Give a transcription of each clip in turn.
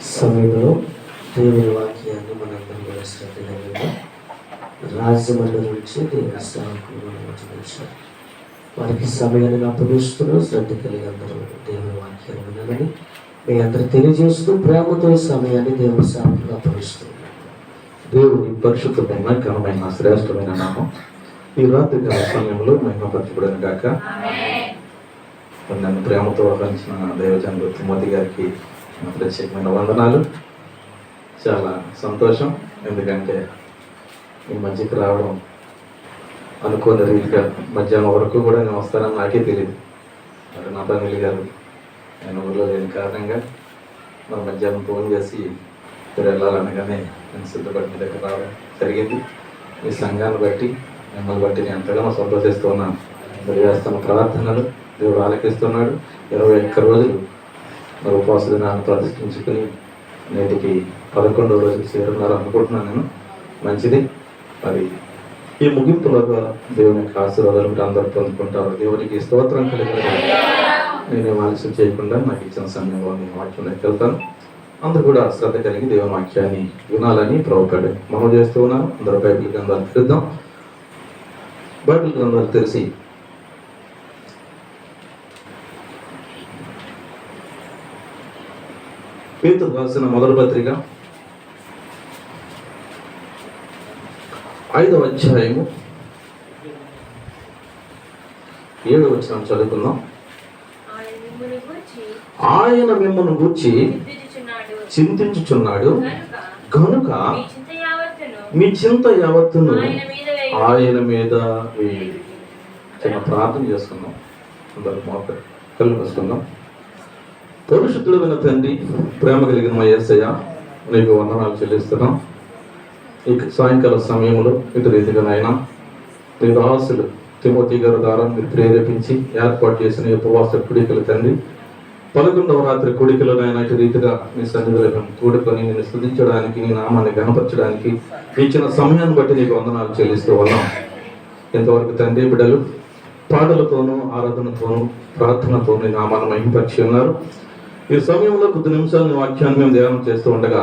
సమయంలో దేవుని వాక్యాన్ని మనందరం కూడా శ్రద్ధగా విందాం. రాజమండ్రి నుంచి దేవుని సేవకులు మనం వచ్చారు. వారికి సమయాన్ని అప్పగిస్తున్నాం. శ్రద్ధ కలిగి అందరూ దేవుని వాక్యాన్ని వినాలని మీ అందరూ తెలియజేస్తూ ప్రేమతో ఈ సమయాన్ని దేవుని సేవకులు అప్పగిస్తున్నాం. దేవుని పరిశుద్ధమైన ఘనమైన శ్రేష్టమైన నామం ఈ రాత్రి కాల సమయంలో మహిమపరచబడిన గాక. నన్ను ప్రేమతో ఆహ్వానించిన దైవజనులు తిమోతి గారికి నా ప్రత్యేకమైన వందనాలు. చాలా సంతోషం, ఎందుకంటే ఈ మధ్యకి రావడం అనుకోని రీతిగా మధ్యాహ్నం వరకు కూడా నేను వస్తానని నాకే తెలియదు. మరి నాథానిల్ గారు నేను ఊళ్ళో లేని కారణంగా మన మధ్యాహ్నం ఫోన్ చేసి మీరు వెళ్ళాలనగానే నేను సిద్ధపడి మీ దగ్గర రావడం జరిగింది. మీ సంఘాన్ని బట్టి మిమ్మల్ని బట్టి నేను ఎంతగానో సంతోషిస్తూ ఉన్నాను. మీరు చేస్తున్న ప్రార్థనలు దేవుడు ఆలకిస్తున్నాడు. 21 రోజులు మరి ఉపవాస దినాన్ని ప్రతిష్ఠించుకుని నేటికి 11వ రోజుకి చేరున్నారు అనుకుంటున్నాను నేను. మంచిది. మరి ఈ ముగింపులోగా దేవుని యొక్క ఆశీర్వాదాలు మీరు అందరూ పొందుకుంటారు. దేవునికి స్తోత్రం కలిగిన నేనేం ఆలస్యం చేయకుండా నాకు ఇచ్చిన సమయంలో నేను వాక్యంలోకి వెళ్తాను. అందరూ కూడా శ్రద్ధ కలిగి దేవుని వాక్యాన్ని వినాలని ప్రభువుపడి మనం చేస్తూ ఉన్నాం. అందరూ బైబిల్ గ్రంథాలు తెరుద్దాం. బైబిల్ గ్రంథాలు తెరిచి పేతురు రాసిన మొదటి పత్రిక 5వ అధ్యాయము 7వ వచనం చదువుకుందాం. ఆయన మిమ్మల్ని గూర్చి చింతించుచున్నాడు కనుక మీ చింత యావత్తును ఆయన మీద వేయండి. చిన్న ప్రార్థన చేసుకుందాం. అందరూ మోకరి కళ్ళు మూసుకుందాం. పరిశుద్ధుడైన తండ్రి, ప్రేమ కలిగిన మా యేసయ్య, నీకు వందనాలు చెల్లిస్తున్నాం. ఈ సాయంకాల సమయంలో ఇటు రీతిగా నాయన మీ దాసులు తిమోతి గారి ద్వారా మీరు ప్రేరేపించి ఏర్పాటు చేసిన ఉపవాస కుడికలు తండ్రి, 11వ రాత్రి కుడికలు నాయన ఇటు రీతిగా మీ సన్నిధిలో కూడుకొని నేను స్తుతించడానికి, నీ నామాన్ని గణపరచడానికి ఇచ్చిన సమయాన్ని బట్టి నీకు వందనాలు చెల్లిస్తూ ఉన్నాం. ఇంతవరకు తండ్రి బిడ్డలు పాటలతోనూ ఆరాధనతోనూ ప్రార్థనతోనూ నీ నామాన్ని మహిమపరిచి ఉన్నారు. ఈ సమయంలో కొద్ది నిమిషాలు వాక్యాన్ని మేము ధ్యానం చేస్తూ ఉండగా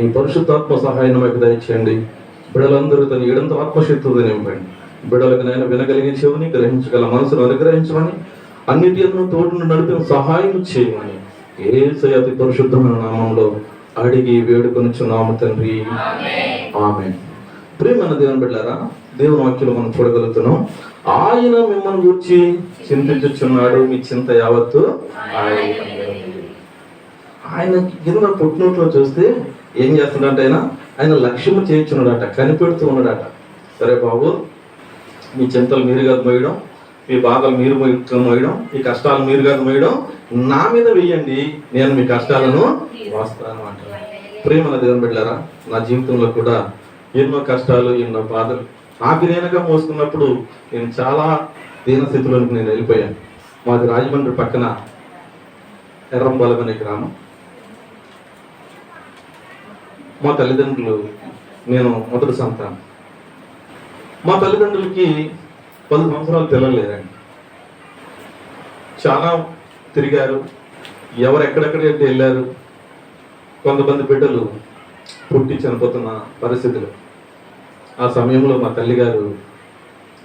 ఈ పరిశుద్ధాత్మ సహాయం మాకు దయచేయండి. బిడ్డలందరూ తన ఏడంత ఆత్మశక్తితో నింపండి. బిడ్డలకు నేను వినగలిగే చెవిని, గ్రహించగల మనసును అనుగ్రహించమని, అన్నిటి తోడును నడిపిన సహాయం చేయమని యేసయ్య అతి పరిశుద్ధమైన నామంలో అడిగి వేడుకొనుచున్నాము తండ్రి, ఆమేన్. ప్రియమైన దేవుని బిడ్డలారా, దేవుని వాక్యంలో మనం చూడగలుగుతున్నాం. ఆయన మిమ్మల్ని గురించి చింతించుచున్నాడు, మీ చింత యావత్తు ఆయన కింద పుట్టినట్లో చూస్తే ఏం చేస్తున్నాడంటే ఆయన లక్ష్యము చేయించున్నాడట, కనిపెడుతూ ఉన్నాడట. సరే బాబు, మీ చింతలు మీరు కాదు మోయడం, మీ బాధలు మీరు మోయడం, ఈ కష్టాలు మీరు కాదు మోయడం, నా మీద వెయ్యండి, నేను మీ కష్టాలను వాస్తాను అంటారు. ప్రియమైన దేవుని బిడ్డలారా, నా జీవితంలో కూడా ఎన్నో కష్టాలు, ఎన్నో బాధలు నాకు నేనుగా మోసుకున్నప్పుడు నేను చాలా దీనస్థితిలోనికి నేను వెళ్ళిపోయాను. మాది రాజమండ్రి పక్కన ఎర్రంబాలెం అనే గ్రామం. మా తల్లిదండ్రులు, నేను మొదటి సంతానం. మా తల్లిదండ్రులకి 10 సంవత్సరాలు పిల్లలు లేరండి. చాలా తిరిగారు, ఎవరు ఎక్కడెక్కడైతే వెళ్ళారు. కొంతమంది బిడ్డలు పుట్టి చనిపోతున్న పరిస్థితులు. ఆ సమయంలో మా తల్లిగారు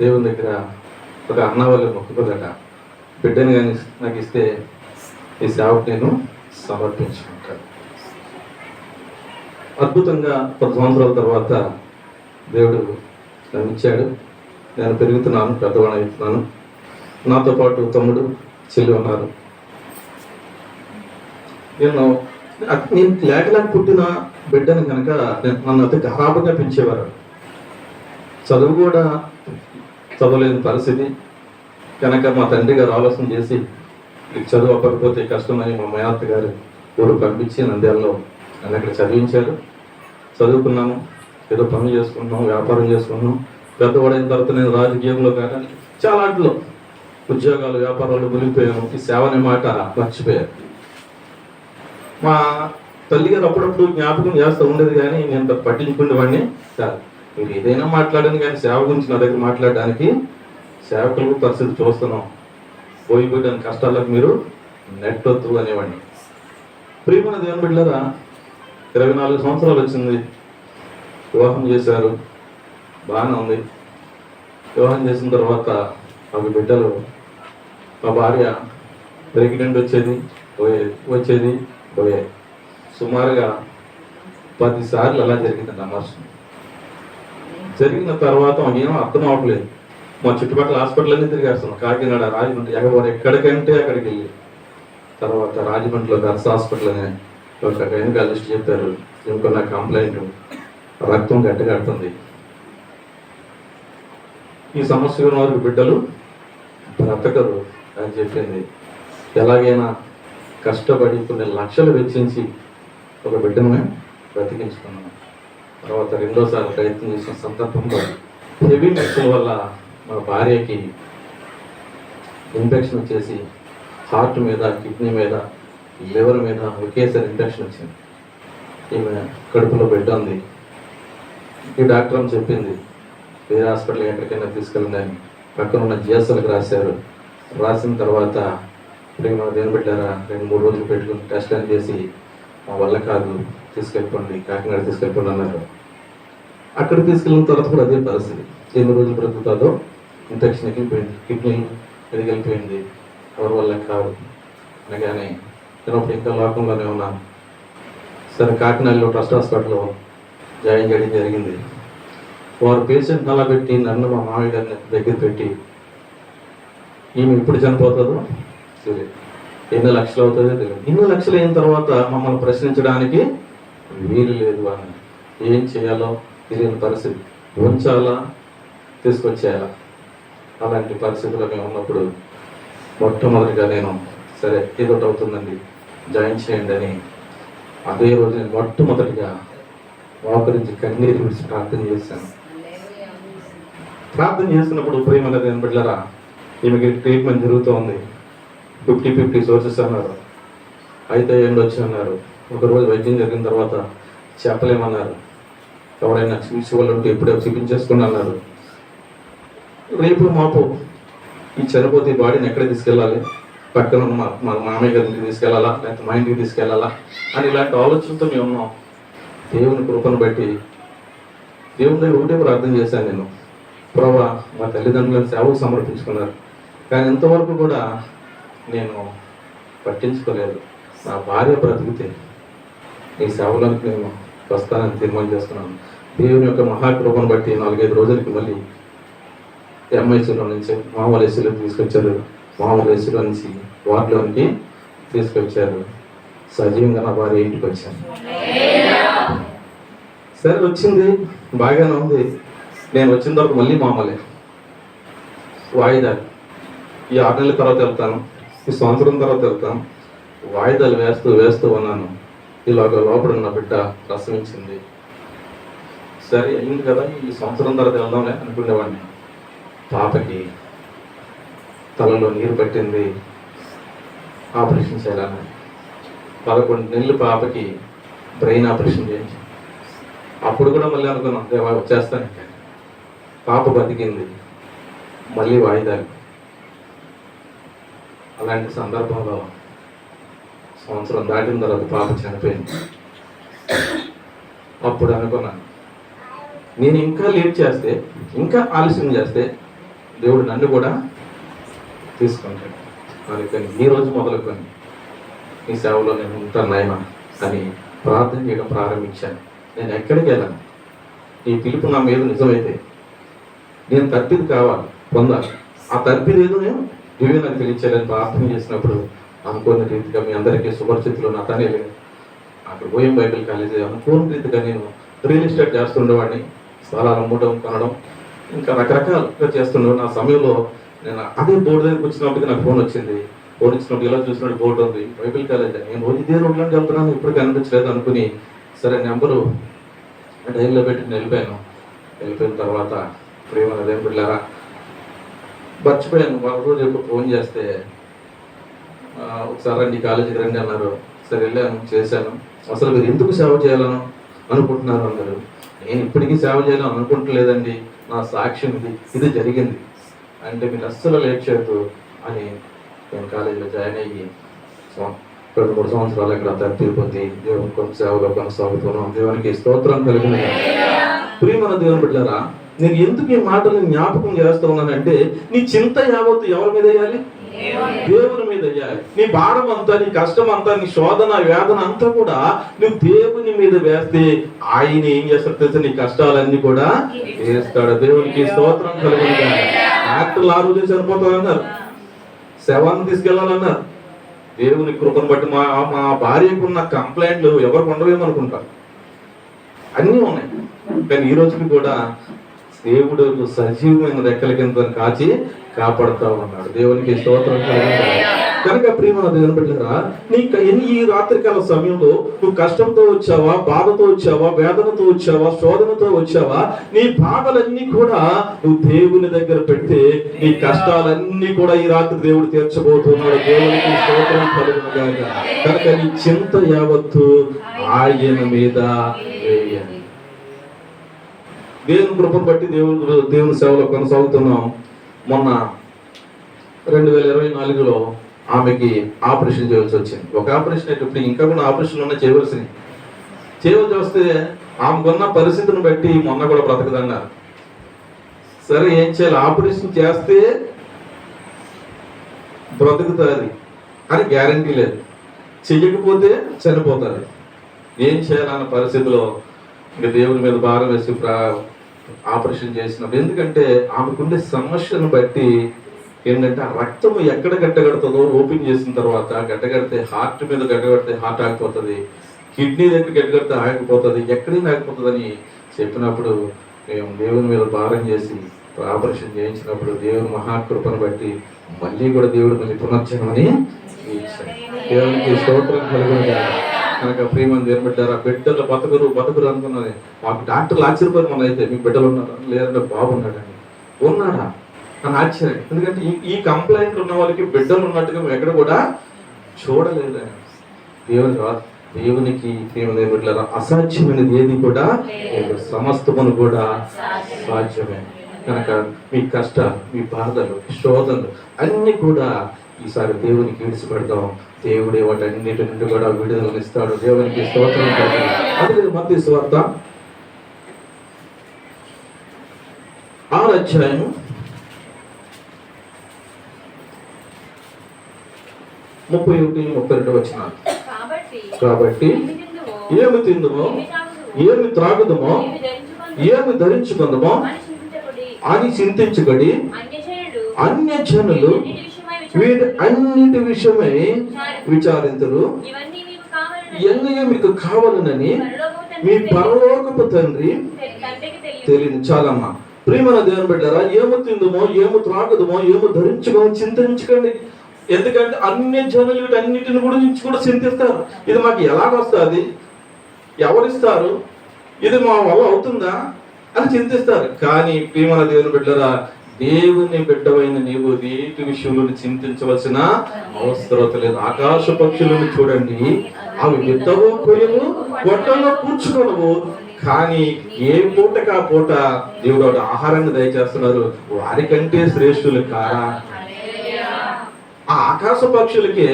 దేవుని దగ్గర ఒక అన్న వాళ్ళు మొక్కుకోదట, బిడ్డని కానీ నాకు ఇస్తే ఈ సేవకు నేను సమర్పించుకుంటాను. అద్భుతంగా 10 సంవత్సరాల తర్వాత దేవుడు నన్ను ఇచ్చాడు. నేను పెరుగుతున్నాను, పెద్దవాడిని అవుతున్నాను. నాతో పాటు తమ్ముడు, చెల్లి ఉన్నారు. నేను లేక పుట్టిన బిడ్డని కనుక నన్ను అతి ఖరాబుగా పెంచేవారు. చదువు కూడా చదవలేని పరిస్థితి కనుక మా తండ్రి గారు ఆలోచన చేసి చదువు అప్పకపోతే కష్టమని మా మేనత్త గారు ఊరు పంపించి నంద్యాలలో నన్ను అక్కడ చదివించారు. చదువుకున్నాను, ఏదో పనులు చేసుకుంటున్నాం, వ్యాపారం చేసుకున్నాం. పెద్దవాడైన తర్వాత నేను రాజకీయంలో కానీ చాలా ఆటలో ఉద్యోగాలు, వ్యాపారాలు మునిగిపోయాను. ఈ సేవ అనే మాట మర్చిపోయాను. మా తల్లిగారు అప్పుడప్పుడు జ్ఞాపకం చేస్తూ ఉండేది, కానీ నేను పట్టించుకునేవాడిని కాదు. మీరు ఏదైనా మాట్లాడాను, కానీ సేవ గురించి నా దగ్గర మాట్లాడడానికి సేవకులకు పరిస్థితి చూస్తున్నాం. పోయిపోయిన కష్టాలకు మీరు నెట్టొద్దు అనేవాడిని. ప్రియమైన దేవుని బిడ్డలారా, 24 సంవత్సరాలు వచ్చింది, వివాహం చేశారు, బాగానే ఉంది. వివాహం చేసిన తర్వాత మాకు బిడ్డలు, మా భార్య ప్రెగ్నెంట్ వచ్చేది పోయేది. సుమారుగా 10 సార్లు అలా జరిగిందండి అమర్షం. జరిగిన తర్వాత ఏమో అర్థం అవ్వట్లేదు. మా చుట్టుపక్కల హాస్పిటల్ తిరిగేస్తున్నాం, కాకినాడ, రాజమండ్రి, ఎక్కడికంటే అక్కడికి వెళ్ళి తర్వాత రాజమండ్రిలో గర్ల్స్ హాస్పిటల్ అని ఒక గైనకాలజిస్ట్ చెప్పారు, ఇంకో నా కంప్లైంట్ రక్తం గట్టిగడుతుంది, ఈ సమస్య ఉన్న వారికి బిడ్డలు బ్రతకరు అని చెప్పింది. ఎలాగైనా కష్టపడి కొన్ని లక్షలు వెచ్చించి ఒక బిడ్డను మేము బ్రతికించుకున్నాము. తర్వాత రెండోసారి ప్రయత్నం చేసిన సందర్భంలో హెవీ మెడిసిన్ వల్ల మా భార్యకి ఇన్ఫెక్షన్ వచ్చేసి హార్ట్ మీద, కిడ్నీ మీద, లివర్ మీద ఒకేసారి ఇన్ఫెక్షన్ వచ్చింది. ఈమె కడుపులో బిడ్డ ఉంది. ఈ డాక్టర్ అని చెప్పింది వేరే హాస్పిటల్ ఎక్కడికైనా తీసుకెళ్ళండి అని పక్కన ఉన్న జిఎస్ఎల్కి రాశారు. రాసిన తర్వాత ఇప్పుడు మన దేని పెట్టారా 2-3 రోజులు పెట్టుకుని టెస్ట్ అని చేసి మా వల్ల కాదు, తీసుకెళ్ళిపోండి, కాకినాడ తీసుకెళ్ళిపోండి అన్నారు. అక్కడ తీసుకెళ్ళిన తర్వాత కూడా అదే పరిస్థితి. ఎన్ని రోజులు బ్రతుకుతుందో ఇన్ఫెక్షన్ వెళ్ళిపోయింది, కిడ్నీ ఎదిగిపోయింది, ఎవరి వల్ల కాదు అనగానే నేను అప్పుడు ఇంకా లోకంలోనే ఉన్నాను. సరే కాకినాడలో ట్రస్ట్ హాస్పిటల్లో జాయిన్ చేయడం జరిగింది. వారు పేషెంట్ అలా పెట్టి నన్ను మా మామయ్య గారిని దగ్గర పెట్టి ఈమె ఇప్పుడు చనిపోతుందో తెలియదు, ఎన్ని లక్షలు అవుతుందో తెలియదు. ఇన్ని లక్షలు అయిన తర్వాత మమ్మల్ని ప్రశ్నించడానికి వీలు లేదు అని ఏం చేయాలో తెలియని పరిస్థితి, ఉంచాలా తీసుకొచ్చేయాలా అలాంటి పరిస్థితుల్లో మేము ఉన్నప్పుడు మొట్టమొదటిగా నేను సరే ఏదోటి అవుతుందండి జాయిన్ చేయండి అని అదే రోజు నేను మొట్టమొదటిగా మోకరించి కన్నీరు విడిచి ప్రార్థన చేశాను. ప్రార్థన చేస్తున్నప్పుడు ప్రేమ ఏం బిడ్డలారా, ఈమెకి ట్రీట్మెంట్ జరుగుతూ ఉంది, 50-50 సోర్సెస్ అన్నారు, అయితే ఎండొచ్చి అన్నారు. ఒకరోజు వైద్యం జరిగిన తర్వాత చెప్పలేమన్నారు, ఎవరైనా చూసి వాళ్ళు ఉంటే ఇప్పుడే చూపించేసుకుని అన్నారు. రేపు మాపు ఈ చనిపోతే ఈ బాడీని ఎక్కడ తీసుకెళ్ళాలి, పక్కన మా మామయ్య గారికి తీసుకెళ్ళాలా, లేకపోతే మా ఇంటికి తీసుకెళ్ళాలా అని ఇలాంటి ఆలోచనతో మేము ఉన్నాం. దేవుని కృపను బట్టి దేవుని దగ్గర ఒకటే ప్రార్థన చేశాను నేను, ప్రభా మా తల్లిదండ్రులను సేవకు సమర్పించుకున్నారు, కానీ ఇంతవరకు కూడా నేను పట్టించుకోలేదు. నా భార్య బ్రతికితే ఈ సేవలోకి నేను వస్తానని తీర్మానం చేసుకున్నాను. దేవుని యొక్క మహాకృపను బట్టి 4-5 రోజులకి మళ్ళీ ఎంఐసీలో నుంచి మామూలు ఏసీలోకి తీసుకొచ్చారు, మామూలు ఏసీలో నుంచి వార్డులోనికి తీసుకొచ్చారు. సజీవంగా నా భార్య ఇంటికి వచ్చాను. సరే వచ్చింది, బాగానే ఉంది. నేను వచ్చిన తర్వాత మళ్ళీ మామూలే వాయిదాలు, ఈ 6 నెలల తర్వాత వెళ్తాను, ఈ సంవత్సరం తర్వాత వెళ్తాను, వాయిదాలు వేస్తూ ఉన్నాను. ఇలాగ లోపల ఉన్న బిడ్డ ప్రసవించింది. సరే అయింది కదా, ఈ సంవత్సరం తర్వాత వెళ్దాంలే అనుకునేవాడిని. పాపకి తలలో నీరు పట్టింది, ఆపరేషన్ చేయాలని. 11 నెలలు పాపకి బ్రెయిన్ ఆపరేషన్ చేయించి అప్పుడు కూడా మళ్ళీ అనుకున్నాం దేవా వచ్చేస్తాను. పాప బతికింది, మళ్ళీ వాయిదాలు. అలాంటి సందర్భంలో సంవత్సరం దాటిన తర్వాత పాప చనిపోయింది. అప్పుడు అనుకున్నాను, నేను ఇంకా లేట్ చేస్తే, ఇంకా ఆలస్యం చేస్తే దేవుడు నన్ను కూడా తీసుకుంటాడు. అందుకని ఈ రోజు మొదలుకొని ఈ సేవలో నేను ఉంటాను నాయన అని ప్రార్థన చేయడం ప్రారంభించాను. నేను ఎక్కడికి వెళ్ళాను, ఈ పిలుపు నా మీద నిజమైతే నేను తర్పిది కావాలి, పొందాలి. ఆ తర్పిది ఏదో నేను నువ్వే నాకు తెలియచేయాలని ప్రార్థన చేసినప్పుడు అనుకోని రీతిగా మీ అందరికీ సుపరిచితులు నా తనే లేదు. అక్కడ ఓఎం బైబిల్ కాలేజీ అనుకోని రీతిగా నేను రియల్ ఎస్టేట్ చేస్తుండేవాడిని, స్థలాలు అమ్మడం, కొనడం, ఇంకా రకరకాలుగా చేస్తుండేవాడిని. ఆ సమయంలో నేను అదే బోర్డు దగ్గరికి వచ్చినప్పటికీ నాకు ఫోన్ వచ్చింది. ఫోన్ ఇచ్చినప్పుడు ఇలా చూసినట్టు బోర్డు ఉంది, బైబిల్ కాలేజ్. నేను రోజు ఇదే రోడ్లోకి వెళ్తున్నాను, ఇప్పుడు కనిపించలేదు అనుకుని సరే నెంబరు డైరీలో పెట్టి వెళ్ళిపోయిన తర్వాత ప్రేమ అదేం పిల్లారా మర్చిపోయాను. ఒక రోజు ఎప్పుడు ఫోన్ చేస్తే ఒకసారి రండి కాలేజీకి రండి అన్నారు. సరే వెళ్ళాను, చేశాను. అసలు మీరు ఎందుకు సేవ చేయాలను అనుకుంటున్నారు అన్నారు. నేను ఇప్పటికీ సేవ చేయాలని అనుకుంటలేదండి, నా సాక్ష్యం ఇది జరిగింది అంటే మీరు అస్సలు లేట్ చేయొద్దు అని నేను కాలేజీలో జాయిన్ అయ్యి 2-3 సంవత్సరాల క్రితం తిరుపతి దేవుని కొంత సేవలో కొనసాగుతున్నాం. దేవునికి స్తోత్రం కలిగిన ప్రియమైన దేవుని బిడ్డలారా, నేను ఎందుకు ఈ మాటలు జ్ఞాపకం చేస్తూ ఉన్నానంటే, నీ చింత యావత్తు ఎవరి మీద వేయాలి? దేవుని మీద వేయాలి. నీ భారం అంతా, నీ కష్టం అంతా, నీ శోధన వేదన అంతా కూడా నువ్వు దేవుని మీద వేస్తే ఆయన ఏం చేస్తాడు తెలుసా? నీ కష్టాలన్నీ కూడా వేస్తాడు. దేవునికి స్తోత్రం కలిగిన యాక్టర్లు ఆ రోజు చనిపోతారన్నారు, శవాన్ని తీసుకెళ్లాలన్నారు. దేవుని కృపను బట్టి మా భార్యకున్న కంప్లైంట్లు ఎవరికి ఉండవేమనుకుంటారు, అన్నీ ఉన్నాయి. కానీ ఈ రోజుకి కూడా దేవుడు సజీవమైన రెక్కల కింద కాచి కాపాడుతూ ఉన్నాడు. దేవునికి స్తోత్రం కనుక ప్రియమైన దేవుని బిడ్డలారా, ఈ రాత్రికాల సమయంలో నువ్వు కష్టంతో వచ్చావా, బాధతో వచ్చావా, వేదనతో వచ్చావా, శోధనతో వచ్చావా, నీ బాధలన్నీ కూడా నువ్వు దేవుని దగ్గర పెడితే నీ కష్టాలన్నీ కూడా ఈ రాత్రి దేవుడు తీర్చబోతున్నాడు. దేవునికి స్తోత్రం కలుగునుగాక. కనుక నీ చింత యావత్తు ఆయన మీద వేయాలి. దేవుని కృపను బట్టి దేవుని సేవలో కొనసాగుతున్నాం. మొన్న 2024లో ఆమెకి ఆపరేషన్ చేయాల్సి వచ్చింది. ఒక ఆపరేషన్ అయితే ఇంకా కూడా ఆపరేషన్ ఉన్న చేయవలసి వస్తే ఆమెకున్న పరిస్థితిని బట్టి మొన్న కూడా బ్రతకదన్నారు. సరే ఏం చేయాలి? ఆపరేషన్ చేస్తే బ్రతుకుతుంది అని గ్యారంటీ లేదు, చెయ్యకపోతే చనిపోతుంది. ఏం చేయాలన్న పరిస్థితిలో ఇంకా దేవుని మీద భారం వేసి ఆపరేషన్ చేసినప్పుడు, ఎందుకంటే ఆమెకుండే సమస్యను బట్టి ఏంటంటే ఆ రక్తము ఎక్కడ గడ్డగడుతుందో ఓపెన్ చేసిన తర్వాత గడ్డగడితే హార్ట్ మీద గడ్డగడితే హార్ట్ ఆగిపోతుంది, కిడ్నీ దగ్గర గడ్డగడితే ఆగిపోతుంది, ఎక్కడైనా ఆగిపోతుందని చెప్పినప్పుడు మేము దేవుని మీద భారం చేసి ఆపరేషన్ చేయించినప్పుడు దేవుని మహాకృపను బట్టి మళ్ళీ కూడా దేవుడు మళ్ళీ పునర్జన్మని ఇచ్చాడు. దేవునికి స్తోత్రం కలుగునుగా. కనుక ప్రియమైన దేవుని బిడ్డలారా, బిడ్డలు బతుకురు అనుకున్నది. మాకు డాక్టర్లు ఆశ్చర్యపోయి మన అయితే మీకు బిడ్డలు ఉన్నారా? లేదంటే బాగున్నాడండి. ఉన్నాడా అని ఆశ్చర్యం. ఎందుకంటే ఈ కంప్లైంట్లు ఉన్న వాళ్ళకి బిడ్డలు ఉన్నట్టుగా మేము ఎక్కడ కూడా చూడలేదు. దేవునికి ప్రియమైన దేవుని బిడ్డలారా, అసాధ్యమైనది ఏది కూడా సమస్తమును కూడా సాధ్యమే. కనుక మీ కష్టాలు, మీ బాధలు, శోధనలు అన్ని కూడా ఈసారి దేవునికి విడిచిపెడతాం. దేవుడే వాటన్నిటి నుండి కూడా విడుదలనిస్తాడు. దేవునికి స్తోత్రం. అదే మత్తయి సువార్త 6వ అధ్యాయం 31-32 వచనాలు. కాబట్టి ఏమి తిందుమో, ఏమి త్రాగుదమో, ఏమి ధరించుకుందమో అని చింతించుకొని అన్యజనులు వీటి అన్నిటి విషయమై విచారించరు. ఇవన్నీ మీకు కావాలనని మీ పరలోకపు తండ్రి తెలియదు. చాలమ్మా ప్రియమైన దేవుని బిడ్డలారా, ఏమి తిందుమో, ఏమి త్రాగుదమో, ఏమి ధరించుకోమో చింతించుకోండి. ఎందుకంటే అన్ని జనులు వీటన్నిటిని గురించి కూడా చింతిస్తారు. ఇది మాకు ఎలాగొస్తుంది, ఎవరిస్తారు, ఇది మా వల్ల అవుతుందా అని చింతిస్తారు. కానీ ప్రియమైన దేవుని బిడ్డలారా, దేవుని బిడ్డవైన నీవు వీటి విషయంలో చింతించవలసిన అవసరం లేదు. ఆకాశ పక్షులను చూడండి, అవి విత్తవు, కొయ్యవు, గొట్టంలో కూర్చుకొనవు, కానీ ఏ పూటకు ఆ పూట దేవుడు ఆహారాన్ని దయచేస్తున్నారు. వారికంటే శ్రేష్ఠులు కారా? ఆ ఆకాశ పక్షులకే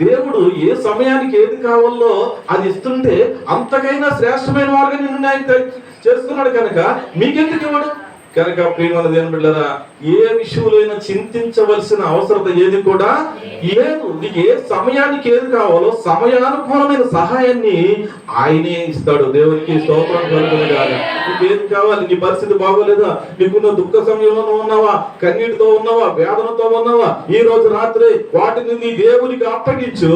దేవుడు ఏ సమయానికి ఏది కావాలో అది ఇస్తుంటే అంతకైనా శ్రేష్టమైన వారుగా నిన్ను ఆయన చేస్తున్నాడు. కనుక మీకెందుకు ఇవ్వడు? కనుక ప్రియమైన దేవుని బిడ్డలారా, ఏ విషయంలో చింతించవలసిన అవసరత ఏది కూడా లేదు. నీకు ఏ సమయానికి ఏది కావాలో సమయానుకూలమైన సహాయాన్ని ఆయనే ఇస్తాడు. దేవునికి స్తోత్రం కలుగునుగాక. నీకు ఏది కావాలి? నీ పరిస్థితి బాగోలేదా? నీకున్న దుఃఖ సమయంలో ఉన్నావా, కన్నీటితో ఉన్నావా, వేదనతో ఉన్నావా, ఈ రోజు రాత్రి వాటిని నీ దేవునికి అప్పగించు.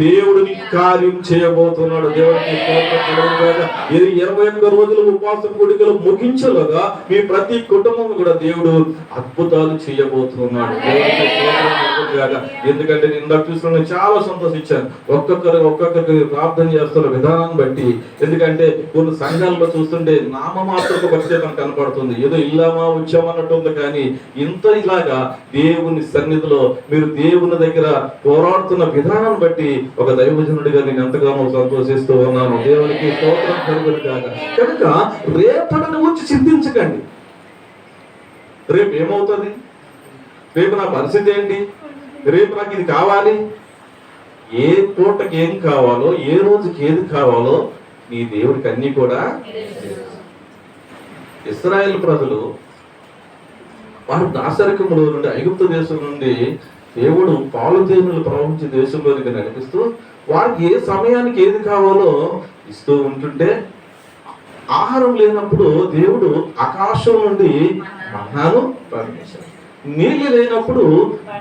దేవుడు నీ కార్యం చేయబోతున్నాడు. దేవునికి స్తోత్రం కలుగునుగాక. 21 రోజులు ఉపవాసం కూడికలు ముగించలుగా మీ ప్రతి కుటుంబం కూడా దేవుడు అద్భుతాలు చేయబోతున్నాడు. ఎందుకంటే నేను ఇందాక చూసిన చాలా సంతోషించాను. ఒక్కొక్కరికి ప్రార్థన చేస్తున్న విధానాన్ని బట్టి. ఎందుకంటే కొన్ని సంఘాల్లో చూస్తుంటే నామమాత్రపు భక్తి కనపడుతుంది, ఏదో ఇల్లామా వచ్చామన్నట్టు ఉంది. కానీ ఇంత ఇలాగా దేవుని సన్నిధిలో మీరు దేవుని దగ్గర పోరాడుతున్న విధానాన్ని బట్టి ఒక దైవజనుడిగా నేను ఎంతగానో సంతోషిస్తూ ఉన్నాను. దేవునికి స్తోత్రం కలుగునుగాక. కనుక రేపటిని గురించి చింతించకండి. రేపు ఏమవుతుంది, రేపు నా పరిస్థితి ఏంటి, రేపు నాకు ఇది కావాలి ఏ పూటకి ఏం కావాలో, ఏ రోజుకి ఏది కావాలో నీ దేవుడికి అన్ని కూడా ఇశ్రాయేలు ప్రజలు వారు దాసరికములో నుండి, ఐగుప్తు దేశం నుండి దేవుడు పాలు తేనెలు ప్రవహించే దేశంలోనికి నడిపిస్తూ వారికి ఏ సమయానికి ఏది కావాలో ఇస్తూ ఉంటుంటే, ఆహారం లేనప్పుడు దేవుడు ఆకాశం నుండి మన్నాను పంపించాడు, నీళ్లు లేనప్పుడు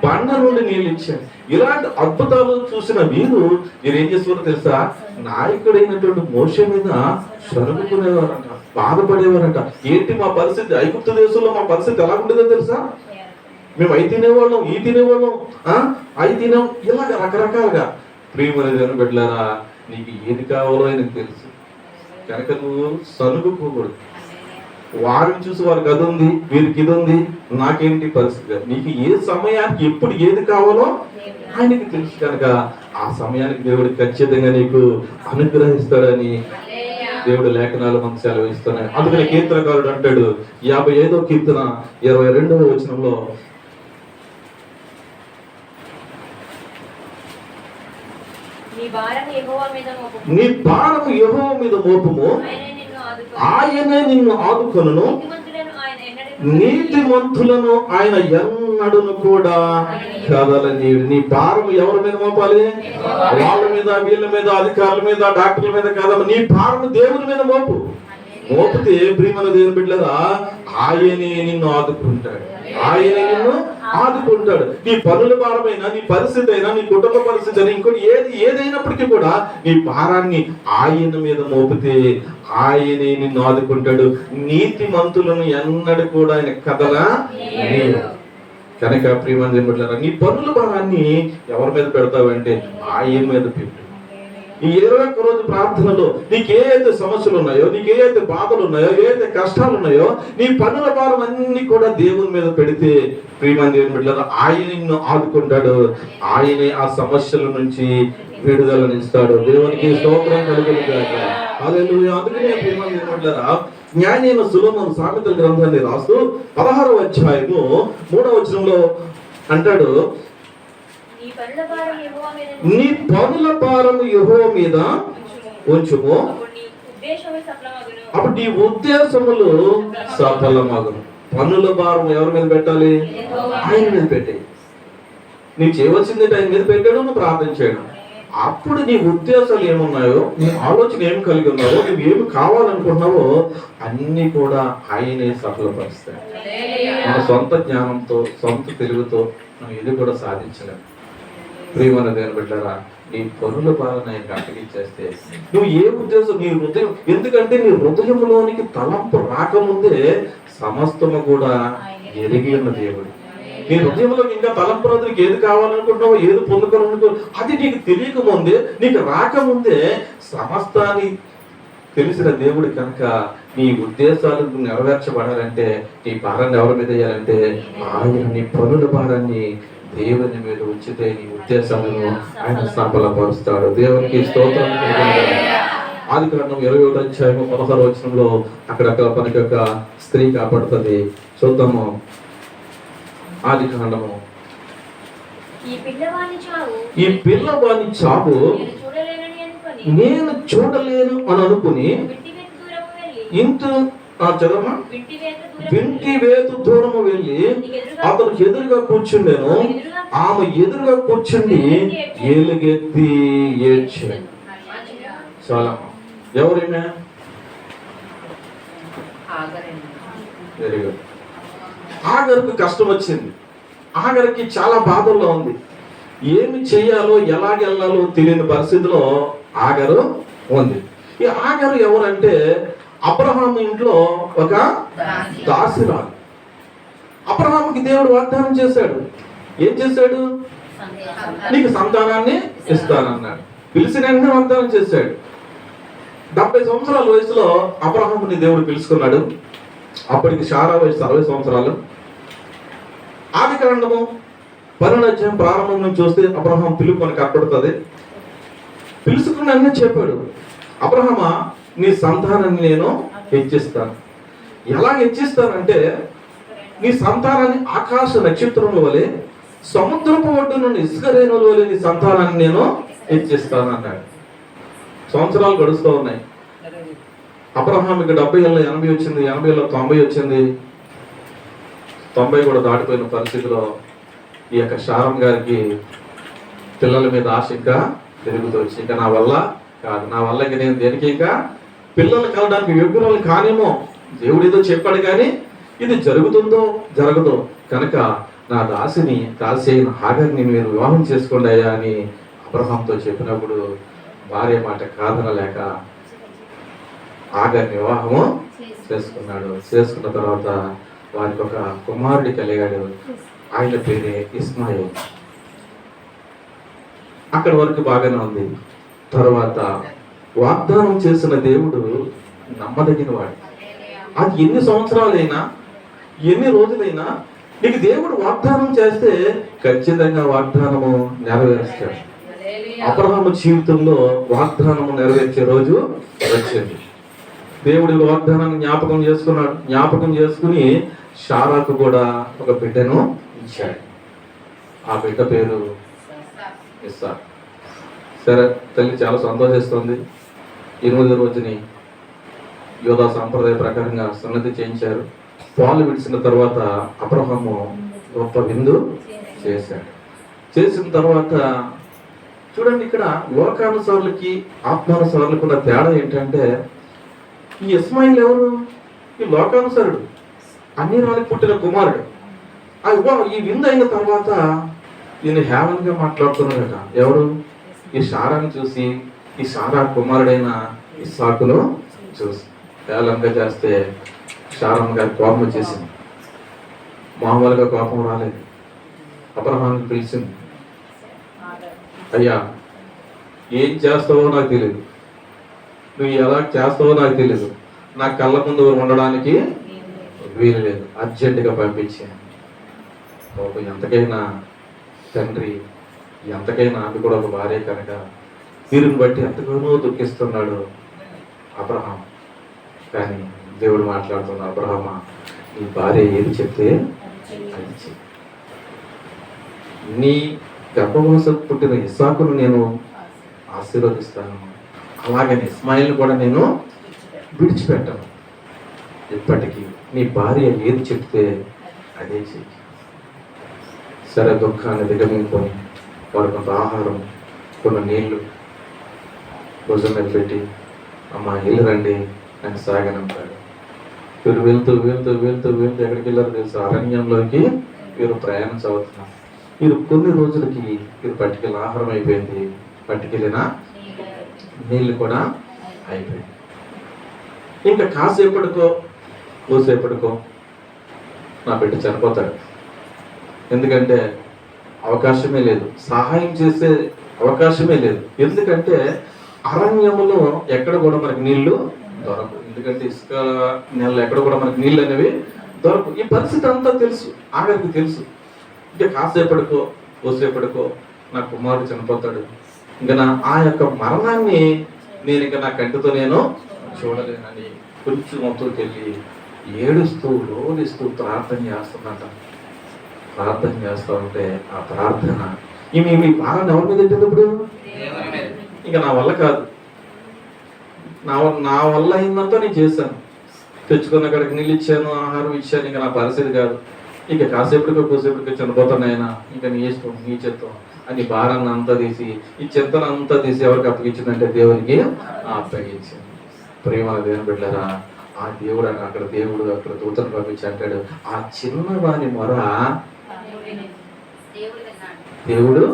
బండ నుండి నీళ్ళు ఇచ్చాడు. ఇలాంటి అద్భుతాలు చూసిన మీరేం చేస్తారో తెలుసా? నాయకుడైనటువంటి మోషే మీద సరుకుకునేవారంట, బాధపడేవారంట. ఏంటి మా పరిస్థితి, ఐగుప్తు దేశంలో మా పరిస్థితి ఎలా ఉండేదో తెలుసా? మేము అవి తినేవాళ్ళం, ఈ తినేవాళ్ళం, అవి తినాం, ఇలాగ రకరకాలుగా. ప్రియమైన బిడ్డలారా, నీకు ఏది కావాలో ఆయనకు తెలుసు కనుక నువ్వు సనుగుకోకూడదు. వారిని చూసి వారికి అది ఉంది, వీరికి ఇది ఉంది, నాకేంటి పరిస్థితి. నీకు ఏ సమయానికి ఎప్పుడు ఏది కావాలో ఆయనకి తెలుసు కనుక ఆ సమయానికి దేవుడు ఖచ్చితంగా నీకు అనుగ్రహిస్తాడని దేవుడు లేఖనాలు మనకు సెలవిస్తున్నాయి. అందుకని కీర్తనకారుడు అంటాడు 55వ కీర్తన 22వ వచనంలో, నీ భారము యెహోవా మీద మోపుము, ఆయనే నిన్ను ఆదుకొనును, నీతిమంతులను ఆయన ఎన్నడును కూడా కదలనీయుడు. నీ భారం ఎవరి మీద మోపాలి? వాళ్ళ మీద, వీళ్ళ మీద, అధికారుల మీద, డాక్టర్ల మీద కాదమ్మా. నీ భారం దేవుని మీద మోపు. మోపితే ప్రియమైన దేవుని బిడ్డలారా, ఆయనే నిన్ను ఆదుకుంటాడు, ఆయనే నిన్ను ఆదుకుంటాడు. నీ పనుల భారమైనా, నీ పరిస్థితి అయినా, నీ కుటుంబ పరిస్థితి అయినా, ఇంకోటి ఏదైనప్పటికీ కూడా నీ భారాన్ని ఆయన మీద మోపితే ఆయనే నిన్ను ఆదుకుంటాడు. నీతి మంతులను ఎన్నడూ కూడా ఆయన కదలా కనుక ప్రియమైన దేవుని బిడ్డలారా, నీ పనుల భారాన్ని ఎవరి మీద పెడతావంటే ఆయన మీద పెట్టు. ఈ 21 రోజు ప్రార్థనలో నీకు ఏదైతే సమస్యలు ఉన్నాయో, నీకు ఏదైతే బాధలు ఉన్నాయో, ఏదైతే కష్టాలు ఉన్నాయో, నీ పనుల భారం అన్ని కూడా దేవుని మీద పెడితే ప్రియమైన దేవుని బిడ్డలారా, ఆయన నిన్ను ఆదుకుంటాడు. ఆయనే ఆ సమస్యల నుంచి విడుదలనిస్తాడు. దేవునికి స్తోత్రం కలుగునుగాక. హల్లెలూయా. అందుకనే ప్రియమైన దేవుని బిడ్డలారా, జ్ఞానైన సొలొమోను సామెతల గ్రంథాన్ని రాస్తూ 16వ అధ్యాయము 3వ వచనంలో అంటాడు, నీ పనుల భారము యెహోవా మీద ఉంచుము, అప్పుడు నీ ఉద్దేశములు సఫలమగును. పనుల భారం ఎవరి మీద పెట్టాలి? ఆయన మీద పెట్టే. నీకు చేయవలసింది ఆయన మీద పెట్టాడు, నువ్వు ప్రార్థన చేయడం. అప్పుడు నీ ఉద్దేశాలు ఏమున్నాయో, నీ ఆలోచన ఏమి కలిగి ఉన్నావో, నువ్వు ఏమి కావాలనుకుంటున్నావో అన్ని కూడా ఆయనే సఫలపరుస్తాడు. మన సొంత జ్ఞానంతో, సొంత తెలుగుతో మనం ఇది కూడా సాధించలేము. ప్రియమైన దేవుని బిడ్డలారా, నీ పనుల పాలన ఆయనకు అప్పగించేస్తే నువ్వు ఏ ఉద్దేశం, నీ హృదయం, ఎందుకంటే నీ హృదయంలోనికి తలంపు రాకముందే సమస్తము కూడా ఎరిగి ఉన్న దేవుడు. నీ హృదయంలో ఇంకా తలంపు రోజులకి ఏది కావాలనుకుంటున్నావో, ఏది పొందుకోవాలనుకో, అది నీకు తెలియకముందే, నీకు రాకముందే సమస్తాన్ని తెలిసిన దేవుడు కనుక నీ ఉద్దేశాలు నెరవేర్చబడాలంటే నీ భారాన్ని ఎవరి మీద వేయాలంటే ఆయన. నీ పనుల భారాన్ని దేవుని మీద ఉంచితే నీ ఉద్దేశాలను ఆయన సఫలపరుస్తాడు. దేవునికి స్తోత్రం. ఆదికాండం 21వ అధ్యాయము 16వ వచనంలో అక్కడక్కడ మనకి ఒక స్త్రీ కాపాడుతుంది. చూద్దాము. ఆదికాండము, ఈ పిల్లవాని చావు నేను చూడలేను అని అనుకుని ఇంత చదవమా, వింటి వేతు దూరము వెళ్ళి అతను ఎదురుగా కూర్చుండెను, ఆమె ఎదురుగా కూర్చుండి ఏలుగెత్తి ఏడ్చాడు. చాలా ఎవరేమే వెరీ గుడ్. ఆగరుకు కష్టం వచ్చింది. ఆగరికి చాలా బాధల్లో ఉంది. ఏమి చెయ్యాలో, ఎలాగెళ్ళాలో తెలియని పరిస్థితిలో ఆగరు ఉంది. ఈ ఆగరు ఎవరంటే అబ్రహాము ఇంట్లో ఒక దాసిరాలు. అబ్రహాముకి దేవుడు వాగ్దానం చేశాడు. ఏం చేశాడు? నీకు సంతానాన్ని ఇస్తానన్నాడు. పిలిచిన వెంటనే వాగ్దానం చేశాడు. 70 సంవత్సరాల వయసులో అబ్రహాముని దేవుడు పిలుచుకున్నాడు. అప్పటికి శారా వయసు 60 సంవత్సరాలు. ఆదికాండము 12వ అధ్యాయం ప్రారంభం నుంచి చూస్తే అబ్రహాం పిలుపు మనకు కనపడుతుంది. పిలుచుకున్న అన్నీ చెప్పాడు, అబ్రహామా నీ సంతానాన్ని నేను హెచ్చిస్తాను. ఎలా హెచ్చిస్తానంటే నీ సంతానాన్ని ఆకాశ నక్షత్రముల వలె సముద్రపు ఒడ్డు నుండి ఇసుక రేణువులు లేని సంతానాన్ని నేను ఇచ్చిస్తాను అన్నాడు. సంవత్సరాలు గడుస్తూ ఉన్నాయి. అబ్రహాంకి 70 ఏళ్ళ 80 వచ్చింది, 80 ఏళ్ళ 90 వచ్చింది. 90 కూడా దాటిపోయిన పరిస్థితిలో ఈ యొక్క శారం గారికి పిల్లల మీద ఆశ ఇంకా పెరుగుతూ వచ్చి, ఇంకా నా వల్ల కాదు, నా వల్ల ఇంక నేను దేనికి ఇంకా పిల్లలు కలడానికి యోగ్యురాలు కానేమో, దేవుడు ఏదో చెప్పాడు కానీ ఇది జరుగుతుందో జరగదో కనుక నా దాసి అయిన హాగర్ని మీరు వివాహం చేసుకోండి అయ్యా అని అబ్రహాంతో చెప్పినప్పుడు భార్య మాట కాదనలేక హాగర్ని వివాహము చేసుకున్నాడు. చేసుకున్న తర్వాత వారికి ఒక కుమారుడి కలిగాడు. ఆయన పేరే ఇస్మాయిల్. అక్కడి వరకు బాగానే ఉంది. తర్వాత వాగ్దానం చేసిన దేవుడు నమ్మదగిన వాడు. అది ఎన్ని సంవత్సరాలైనా ఎన్ని రోజులైనా నీకు దేవుడు వాగ్దానం చేస్తే ఖచ్చితంగా వాగ్దానము నెరవేరుస్తాడు. అబ్రహాము జీవితంలో వాగ్దానము నెరవేర్చే రోజు వచ్చింది. దేవుడి వాగ్దానాన్ని జ్ఞాపకం చేసుకుని శారాకు కూడా ఒక బిడ్డను ఇచ్చాడు. ఆ బిడ్డ పేరు ఇస్సాకు. సరే, తల్లి చాలా సంతోషిస్తుంది. 8వ రోజుని యోధా సాంప్రదాయ ప్రకారంగా సున్నతి చేయించారు. పాలు విడిచిన తర్వాత అబ్రహాము గొప్ప విందు చేశాడు. చేసిన తర్వాత చూడండి, ఇక్కడ లోకానుసారులకి ఆత్మానుసారులకు ఉన్న తేడా ఏంటంటే, ఈ ఇస్మాయిల్ ఎవరు? ఈ లోకానుసారుడు, అన్ని రాళ్ళకి పుట్టిన కుమారుడు. ఈ విందు అయిన తర్వాత ఈయన హేళనగా మాట్లాడుతున్నాడట. ఎవరు? ఈ శారాన్ని చూసి, ఈ శారా కుమారుడైన ఇస్సాకును చూసి హేళనగా చేస్తే శారమ్మ గారి కోపం వచ్చేసింది. మామూలుగా కోపం రాలేదు. అబ్రహాంని పిలిచింది, అయ్యా ఏం చేస్తావో నాకు తెలియదు, నువ్వు ఎలా చేస్తావో నాకు తెలియదు, నా కళ్ళ ముందు ఉండడానికి వీలు లేదు, అర్జెంటుగా పంపించాను. ఎంతకైనా తండ్రి, ఎంతకైనా ఆమె కూడా ఒక భార్య కనుక వీరిని బట్టి ఎంతగానో దుఃఖిస్తున్నాడు అబ్రహాం. కానీ దేవుడు మాట్లాడుతున్నాడు, అబ్రహామా నీ భార్య ఏది చెప్తే అది చెయ్యి. నీ గర్భవాసం పుట్టిన ఇస్సాకును నేను ఆశీర్వదిస్తాను, అలాగని ఇస్మాయిల్ని కూడా నేను విడిచిపెట్టను. ఇప్పటికీ నీ భార్య ఏది చెప్తే అదే చెయ్యి. సరే, దుఃఖాన్ని దిగమింపుకొని వాడు కొంత ఆహారం, కొన్ని నీళ్లు భుజం మీద పెట్టి, అమ్మ ఇల్లు రండి అని సాగనంపాడు. వీరు వెళ్తూ ఎక్కడికి వెళ్ళారో తెలుసు, అరణ్యంలోకి వీరు ప్రయాణం చదువుతున్నారు. వీరు కొన్ని రోజులకి వీరు పట్టుకెళ్ళిన ఆహారం అయిపోయింది, పట్టుకెళ్ళిన నీళ్లు కూడా అయిపోయింది. ఇంకా కోసేపటికో నా బిడ్డ చనిపోతాడు. ఎందుకంటే అవకాశమే లేదు, సహాయం చేసే అవకాశమే లేదు. ఎందుకంటే అరణ్యములో ఎక్కడ కూడా మనకి నీళ్లు దొరకవు. ఎందుకంటే ఇసుక నెలలో ఎక్కడ కూడా మనకి నీళ్ళు అనేవి దొరకవు. ఈ పరిస్థితి అంతా తెలుసు, ఆఖరికి తెలుసు. ఇంకా కోసేపటికో నా కుమారుడు చనిపోతాడు. ఇంకా ఆ యొక్క మరణాన్ని నేను ఇంకా నా కంటితో నేను చూడలేనని కొంచెం మొత్తంకి వెళ్ళి ఏడుస్తూ రోధిస్తూ ప్రార్థన చేస్తున్నట. ప్రార్థన చేస్తూ ఉంటే ఆ ప్రార్థన ఈ భారం ఎవరి మీద ఉంటుంది? ఇప్పుడు ఇంకా నా వల్ల కాదు, నా వల్ల అయిందంతా నేను చేశాను, తెచ్చుకున్న అక్కడికి నీళ్ళు ఇచ్చాను, ఆహారం ఇచ్చాను, ఇంకా నా పరిస్థితి కాదు, ఇక కోసేపటికో చనిపోతాను ఆయన, ఇంకా నీ ఇష్టం, నీ చిత్తం అని భారాన్ని అంతా తీసి, ఈ చింతను అంతా తీసి ఎవరికి అప్పగించిందంటే దేవునికి అప్పగించింది. ప్రేమ దేవుని బిడ్డలారా, ఆ దేవుడు అక్కడ దూతను పంపించి అంటాడు, ఆ చిన్నవాని మొర దేవుడు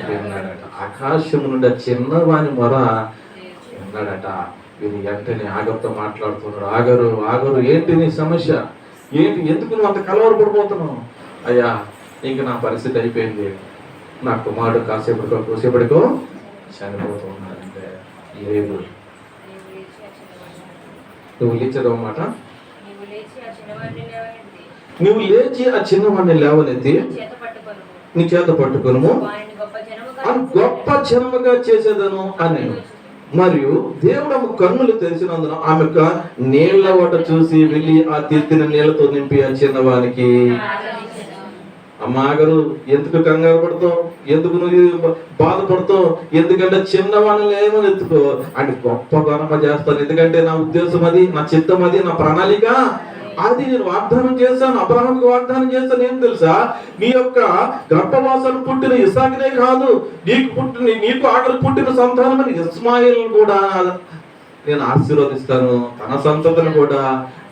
విన్నాడట. ఆకాశం నుండి ఆ చిన్నవాని మొర విన్నాడట. వీరు వెంటనే ఆగర్తో మాట్లాడుతున్నాడు, ఆగరు ఏంటి నీ సమస్య ఏంటి, ఎందుకు నువ్వు అంత కలవరపడిపోతున్నావు? అయ్యా ఇంక నా పరిస్థితి అయిపోయింది, నా కుమారుడు కోసేపటికో చనిపోతూ ఉన్నాడంటే లేదు. నువ్వు లేచదన్నమాట, నువ్వు లేచి ఆ చిన్నవాడిని లేవనెత్తి నీ చేత పట్టుకొను, గొప్ప జన్మగా చేసేదను అని. మరియు దేవుడు కన్నులు తెరిచినందున ఆమె నీళ్ల ఓట చూసి వెళ్ళి ఆ తీర్తిన నీళ్లతో నింపి ఆ చిన్నవానికి అమ్మాగారు ఎందుకు కంగారు పడతావు, ఎందుకు నువ్వు బాధపడతావు, ఎందుకంటే చిన్నవాళ్ళు ఏమని ఎత్తుకో అంటే గొప్ప గొనమ చేస్తాను, ఎందుకంటే నా ఉద్దేశం అది, నా చిత్తం అది, నా ప్రణాళిక అది. నేను వాగ్దానం చేశాను, అబ్రహాంకి వాగ్దానం చేశాను. ఏం తెలుసా, నీ యొక్క గర్భవాసాలు పుట్టిన ఇసాకునే కాదు, నీకు ఆఖరి పుట్టిన సంతానమని ఇస్మాయిల్ కూడా నేను ఆశీర్వదిస్తాను, తన సంతతిని కూడా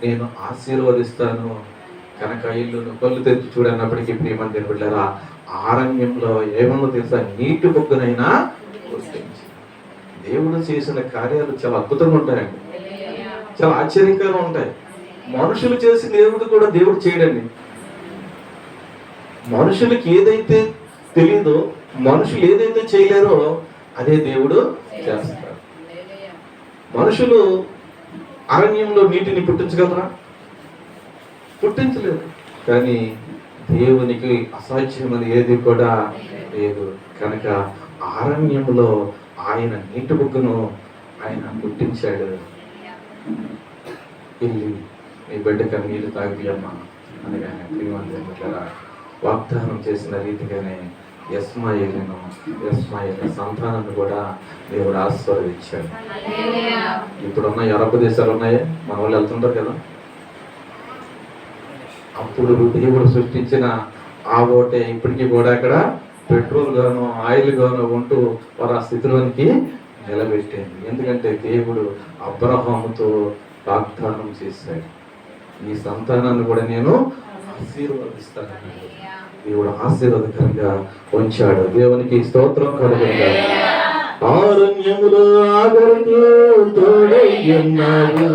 నేను ఆశీర్వదిస్తాను. కనుక ఇల్లును కళ్ళు తెచ్చి చూడన్నప్పటికీ ప్రియమని బిడ్డలారా, ఆరణ్యంలో ఏమన్నా తెలుసా, నీటి బొగ్గునైనా గుర్తించి దేవుడు చేసిన కార్యాలు చాలా అద్భుతంగా ఉంటాయండి, చాలా ఆశ్చర్యకరంగా ఉంటాయి. మనుషులు చేసి దేవుడు చేయడండి. మనుషులకి ఏదైతే తెలియదో, మనుషులు ఏదైతే చేయలేరో అదే దేవుడు చేస్తారు. మనుషులు అరణ్యంలో నీటిని పుట్టించగలరా? పుట్టించలేదు. కానీ దేవునికి అసాధ్యమని ఏది కూడా లేదు. కనుక అరణ్యంలో ఆయన నీటి బుగ్గను ఆయన పుట్టించాడు. వెళ్ళి నీ బిడ్డక నీళ్ళు తాగియమ్మా అనగానే ప్రియమంత్రులారా, వాగ్దానం చేసిన రీతిగానే ఇస్మాయిల్ సంతానాన్ని కూడా దేవుడు ఆశీర్వదించాడు. ఇప్పుడున్న అరబ్ దేశాలు ఉన్నాయి, మన వాళ్ళు వెళ్తుంటారు కదా, అప్పుడు దేవుడు సృష్టించిన ఆ ఓటే ఇప్పటికీ కూడా అక్కడ పెట్రోల్ గాను ఆయిల్ గాను ఉంటూ వారు ఆ స్థితిలోనికి నిలబెట్టింది. ఎందుకంటే దేవుడు అబ్రహాముతో వాగ్దానం చేశాడు, ఈ సంతానాన్ని కూడా నేను ఆశీర్వదిస్తానని. దేవుడు ఆశీర్వాదకరంగా ఉంచాడు. దేవునికి స్తోత్రం కలుగుగా. ఆరణ్యములో ఆగరికి తోడయ్యున్నాడు,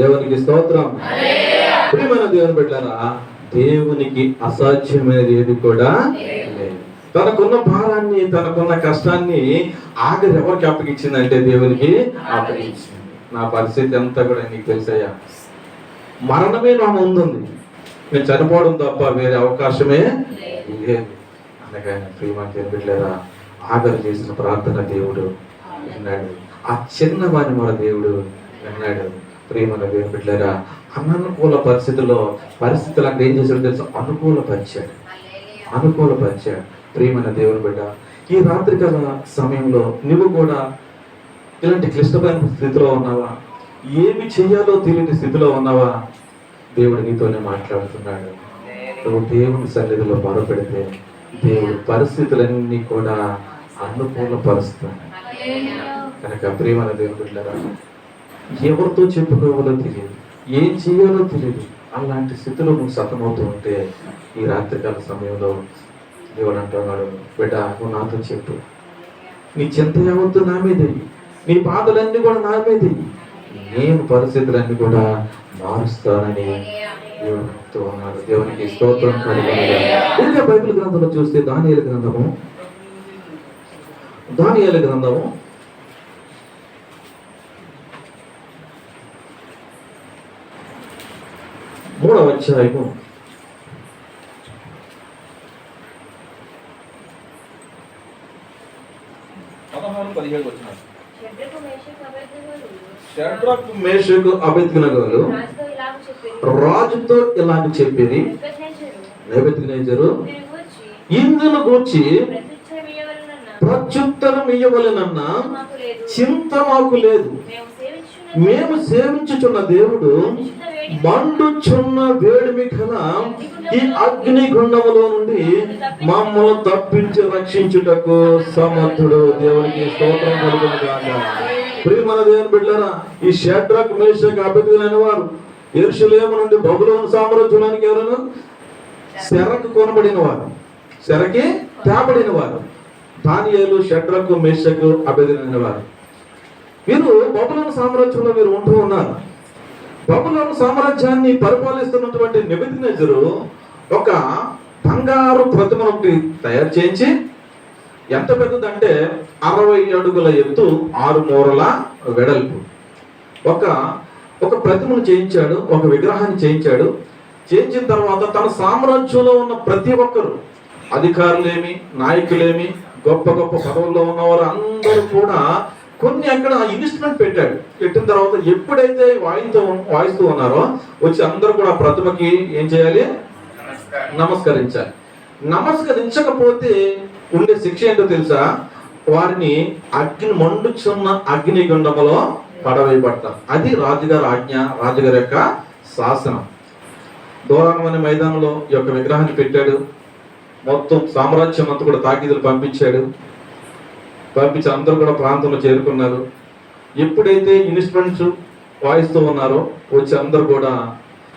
దేవునికి స్తోత్రం. ప్రియమైన దేవుని బిడ్డలారా, దేవునికి అసాధ్యమైనది ఏది కూడా లేదు. తనకున్న భారాన్ని, తనకున్న కష్టాన్ని ఆఖరి ఎవరికి అప్పగించిందంటే దేవునికి అప్పగించింది. నా పరిస్థితి అంతా కూడా నీకు తెలుసయ్యా, మరణమే నా ముందుంది, నేను చనిపోవడం తప్ప వేరే అవకాశమే లేదు అనగానే ప్రియమైన దేవుని బిడ్డలారా, ఆఖరి చేసిన ప్రార్థన దేవుడు విన్నాడు. ఆ చిన్నవాని మన దేవుడు విన్నాడు. ప్రియమైన దేవుని బిడ్డలారా, అననుకూల పరిస్థితులు అంటే ఏం చేశాడు తెలుసు, అనుకూలపరిచాడు. ప్రియమైన దేవుని బిడ్డ, ఈ రాత్రికాల సమయంలో నువ్వు కూడా ఇలాంటి క్లిష్టమైన స్థితిలో ఉన్నావా, ఏమి చెయ్యాలో తెలియని స్థితిలో ఉన్నావా, దేవుడు నీతోనే మాట్లాడుతున్నాడు. నువ్వు దేవుని సన్నిధిలో మొరపెడితే దేవుడు పరిస్థితులన్నీ కూడా అనుకూలపరుస్తాడు. కనుక ప్రియమైన దేవుని బిడ్డలారా, ఎవరితో చెప్పుకోవాలో తెలియదు, ఏం చేయాలో తెలియదు, అలాంటి స్థితిలో నువ్వు సతమవుతూ ఉంటే ఈ రాత్రికాల సమయంలో దేవుడు అంటున్నాడు, బిడ్డ నువ్వు నాతో చెప్పు, నీ చింత యావత్తు నా మీద, నీ బాధలన్నీ కూడా నా మీద, నేను పరిస్థితులన్నీ కూడా మారుస్తానని దేవుడు చెప్తూ ఉన్నాడు. దేవునికి స్తోత్రం కలుగునుగా. ఇంకా బైబిల్ గ్రంథంలో చూస్తే దానియేలు గ్రంథము 3వ అధ్యాయము 16-17 వచనాలు. షడ్రకు మేషకు అబేద్నెగోలు రాజుతో ఇలాగ చెప్పిరి, నెబుకద్నెజరు ఇందును గూర్చి ప్రత్యుత్తరం ఇయ్యవలెనన్న చింత మాకు లేదు. మేము సేవించుచున్న దేవుడు మండుచున్న వేడిమి గల ఈ అగ్ని గుండములో నుండి మమ్మల్ని తప్పించి రక్షించుటకు సమర్థుడు. దేవునికి స్తోత్రం కలుగును గాక. ప్రియమైన దేవుని బిడ్డలారా, ఈ షడ్రక్ మేషక్ అబేద్నెగోలైన వారు యెరూషలేము నుండి బబులోను సామ్రాజ్యానికి ఎవరు? చెరకు కొనబడిన వారు, చెరకి తేబడిన వారు. దానియేలు, షడ్రకు, మేషకు, అబేద్నెగో వారు. వీరు బబులోను సామ్రాజ్యంలో వీరు ఉంటూ ఉన్నారు. బబులోను సామ్రాజ్యాన్ని పరిపాలిస్తున్నటువంటి నెబుకద్నెజరు ఒక బంగారు ప్రతిమను ఒకటి తయారు చేయించి, ఎంత పెద్దదంటే 60 అడుగుల ఎత్తు, 6 మూరల వెడల్పు ఒక ప్రతిమను చేయించాడు, ఒక విగ్రహాన్ని చేయించాడు. చేయించిన తర్వాత తన సామ్రాజ్యంలో ఉన్న ప్రతి ఒక్కరు, అధికారులేమి, నాయకులేమి, గొప్ప గొప్ప పదవుల్లో ఉన్నవారు అందరూ కూడా కొన్ని అక్కడ ఇన్వెస్ట్మెంట్ పెట్టాడు. పెట్టిన తర్వాత ఎప్పుడైతే వాయిస్తూ ఉన్నారో వచ్చి అందరూ కూడా ప్రతిమకి ఏం చేయాలి? నమస్కరించాలి. నమస్కరించకపోతే ఉండే శిక్ష ఏంటో తెలుసా? వారిని మండుచున్న అగ్ని గుండములో పడవేయబడతారు. అది రాజుగారి ఆజ్ఞ, రాజుగారి యొక్క శాసనం. దూరానం అనే మైదానంలో ఈ యొక్క విగ్రహాన్ని పెట్టాడు. మొత్తం సామ్రాజ్యం అంతా కూడా తాకీదులు పంపించాడు. పంపించి అందరూ కూడా ప్రాంతంలో చేరుకున్నారు. ఎప్పుడైతే ఇన్స్ట్రుమెంట్స్ వాయిస్తూ ఉన్నారో వచ్చి అందరూ కూడా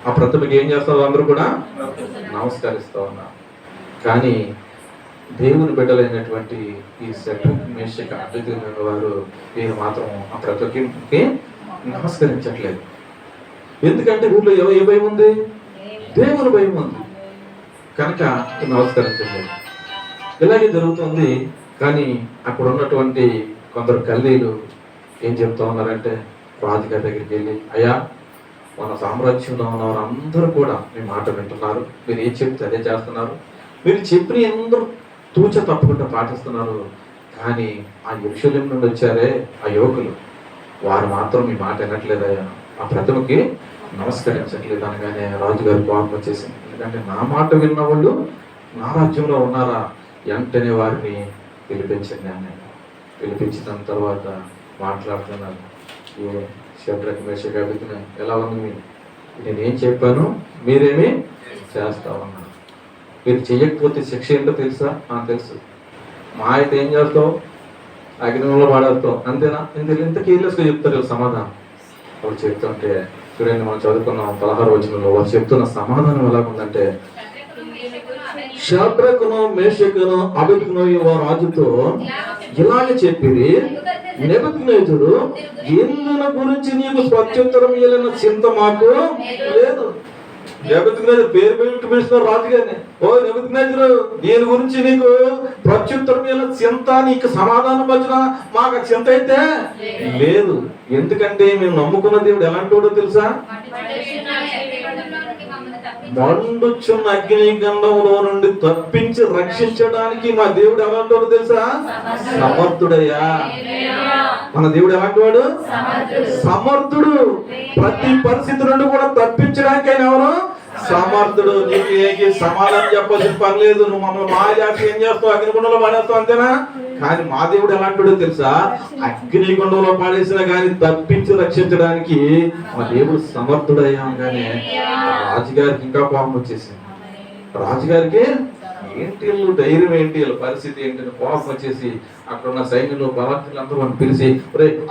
ఆ ప్రతిమకి ఏం చేస్తారో అందరూ కూడా నమస్కరిస్తూ ఉన్నారు. కానీ దేవుని బిడ్డలైనటువంటి ఈ షడ్రక్, మేషక్, అబేద్నెగో వారు వీరు మాత్రం ఆ ప్రతిమకి నమస్కరించట్లేదు. ఎందుకంటే వీళ్ళు ఏ భయం ఉంది? దేవుని భయం ఉంది కనుక నమస్కరించట్లేదు. ఇలాగే జరుగుతుంది. కానీ అక్కడ ఉన్నటువంటి కొందరు కల్దీలు ఏం చెప్తా ఉన్నారంటే, రాజుగారి దగ్గరికి వెళ్ళి, అయ్యా, మన సామ్రాజ్యంలో ఉన్న వారందరూ కూడా మీ మాట వింటున్నారు, మీరు ఏం చెప్తే అదే చేస్తున్నారు, మీరు చెప్పిన అందరూ తూచ తప్పకుండా పాటిస్తున్నారు. కానీ ఆ యెరూషలేము నుండి వచ్చారే ఆ యువకులు, వారు మాత్రం మీ మాట వినట్లేదయ్యా, ఆ ప్రతిమకి నమస్కరించట్లేదు అనగానే రాజుగారి కోపం వచ్చేసింది. ఎందుకంటే నా మాట విన్న వాళ్ళు నా రాజ్యంలో ఉన్నారా? వెంటనే వారిని పిలిపించండి అని పిలిపించిన తర్వాత మాట్లాడుతున్నాను. ఏ షడ్రక్, మేషక్, అబేద్నెగో ఎలా ఉంది? నేనేం చెప్పాను మీరేమి చేస్తా ఉన్నారు. మీరు చెయ్యకపోతే శిక్ష ఏంటో తెలుసా? తెలుసు. మా అయితే ఏం చేస్తావు? అగ్నిలో వాడేస్తావు, అంతేనా? ఇంత కేర్లెస్గా చెప్తారు సమాధానం. వాళ్ళు చెప్తుంటే చూడండి, మనం చదువుకున్నాం 16వ వచనంలో వాళ్ళు చెప్తున్న సమాధానం ఎలా ఉందంటే, షడ్రకును, మేషకును, అబేద్నెగో రాజుతో ఇలాగే చెప్పిరి, నెబుకద్నెజరు ఎందున గురించి నీకు ప్రత్యుత్తరం ఇయ్యలేని చింత మాకు లేదు. నెబుకద్నెజరు పేరు పెట్టి పిలుస్తున్నారు రాజుగారిని. ఓ నెబుకద్నెజరు, దీని గురించి నీకు ప్రత్యుత్తరం ఇయ్యలేని చింత, నీకు సమాధానం వచ్చిన మాకు చింత అయితే లేదు. ఎందుకంటే మేము నమ్ముకున్న దేవుడు ఎలాంటి వాడో తెలుసా? మండుచున్న అగ్ని గండంలో నుండి తప్పించి రక్షించడానికి మా దేవుడు ఎలాంటి వాడు తెలుసా? సమర్థుడయ్యా. మన దేవుడు ఎలాంటి వాడు? సమర్థుడు. ప్రతి పరిస్థితి నుండి కూడా తప్పించడానికి ఆయన ఎవరు? సమర్థుడు. నీకు సమాధానం చెప్పాల్సిన పని లేదు. నువ్వు మమ్మల్ని మాయాకి ఏం చేస్తావు? అగ్నిగుండంలో పాడేస్తావు, అంతేనా? కానీ మా దేవుడు ఎలాంటివాడో తెలుసా? అగ్నిగుండంలో పాడేసినా కానీ తప్పించి రక్షించడానికి మా దేవుడు సమర్థుడయ్యా. కానీ రాజుగారికి ఇంకా కోపం వచ్చేసింది. రాజుగారికి ఏంటి ధైర్యం ఏంటి, వీళ్ళ పరిస్థితి ఏంటి కోపం వచ్చేసి అక్కడ ఉన్న సైన్యులు, బలవంతులందరూ మనం పిలిచి,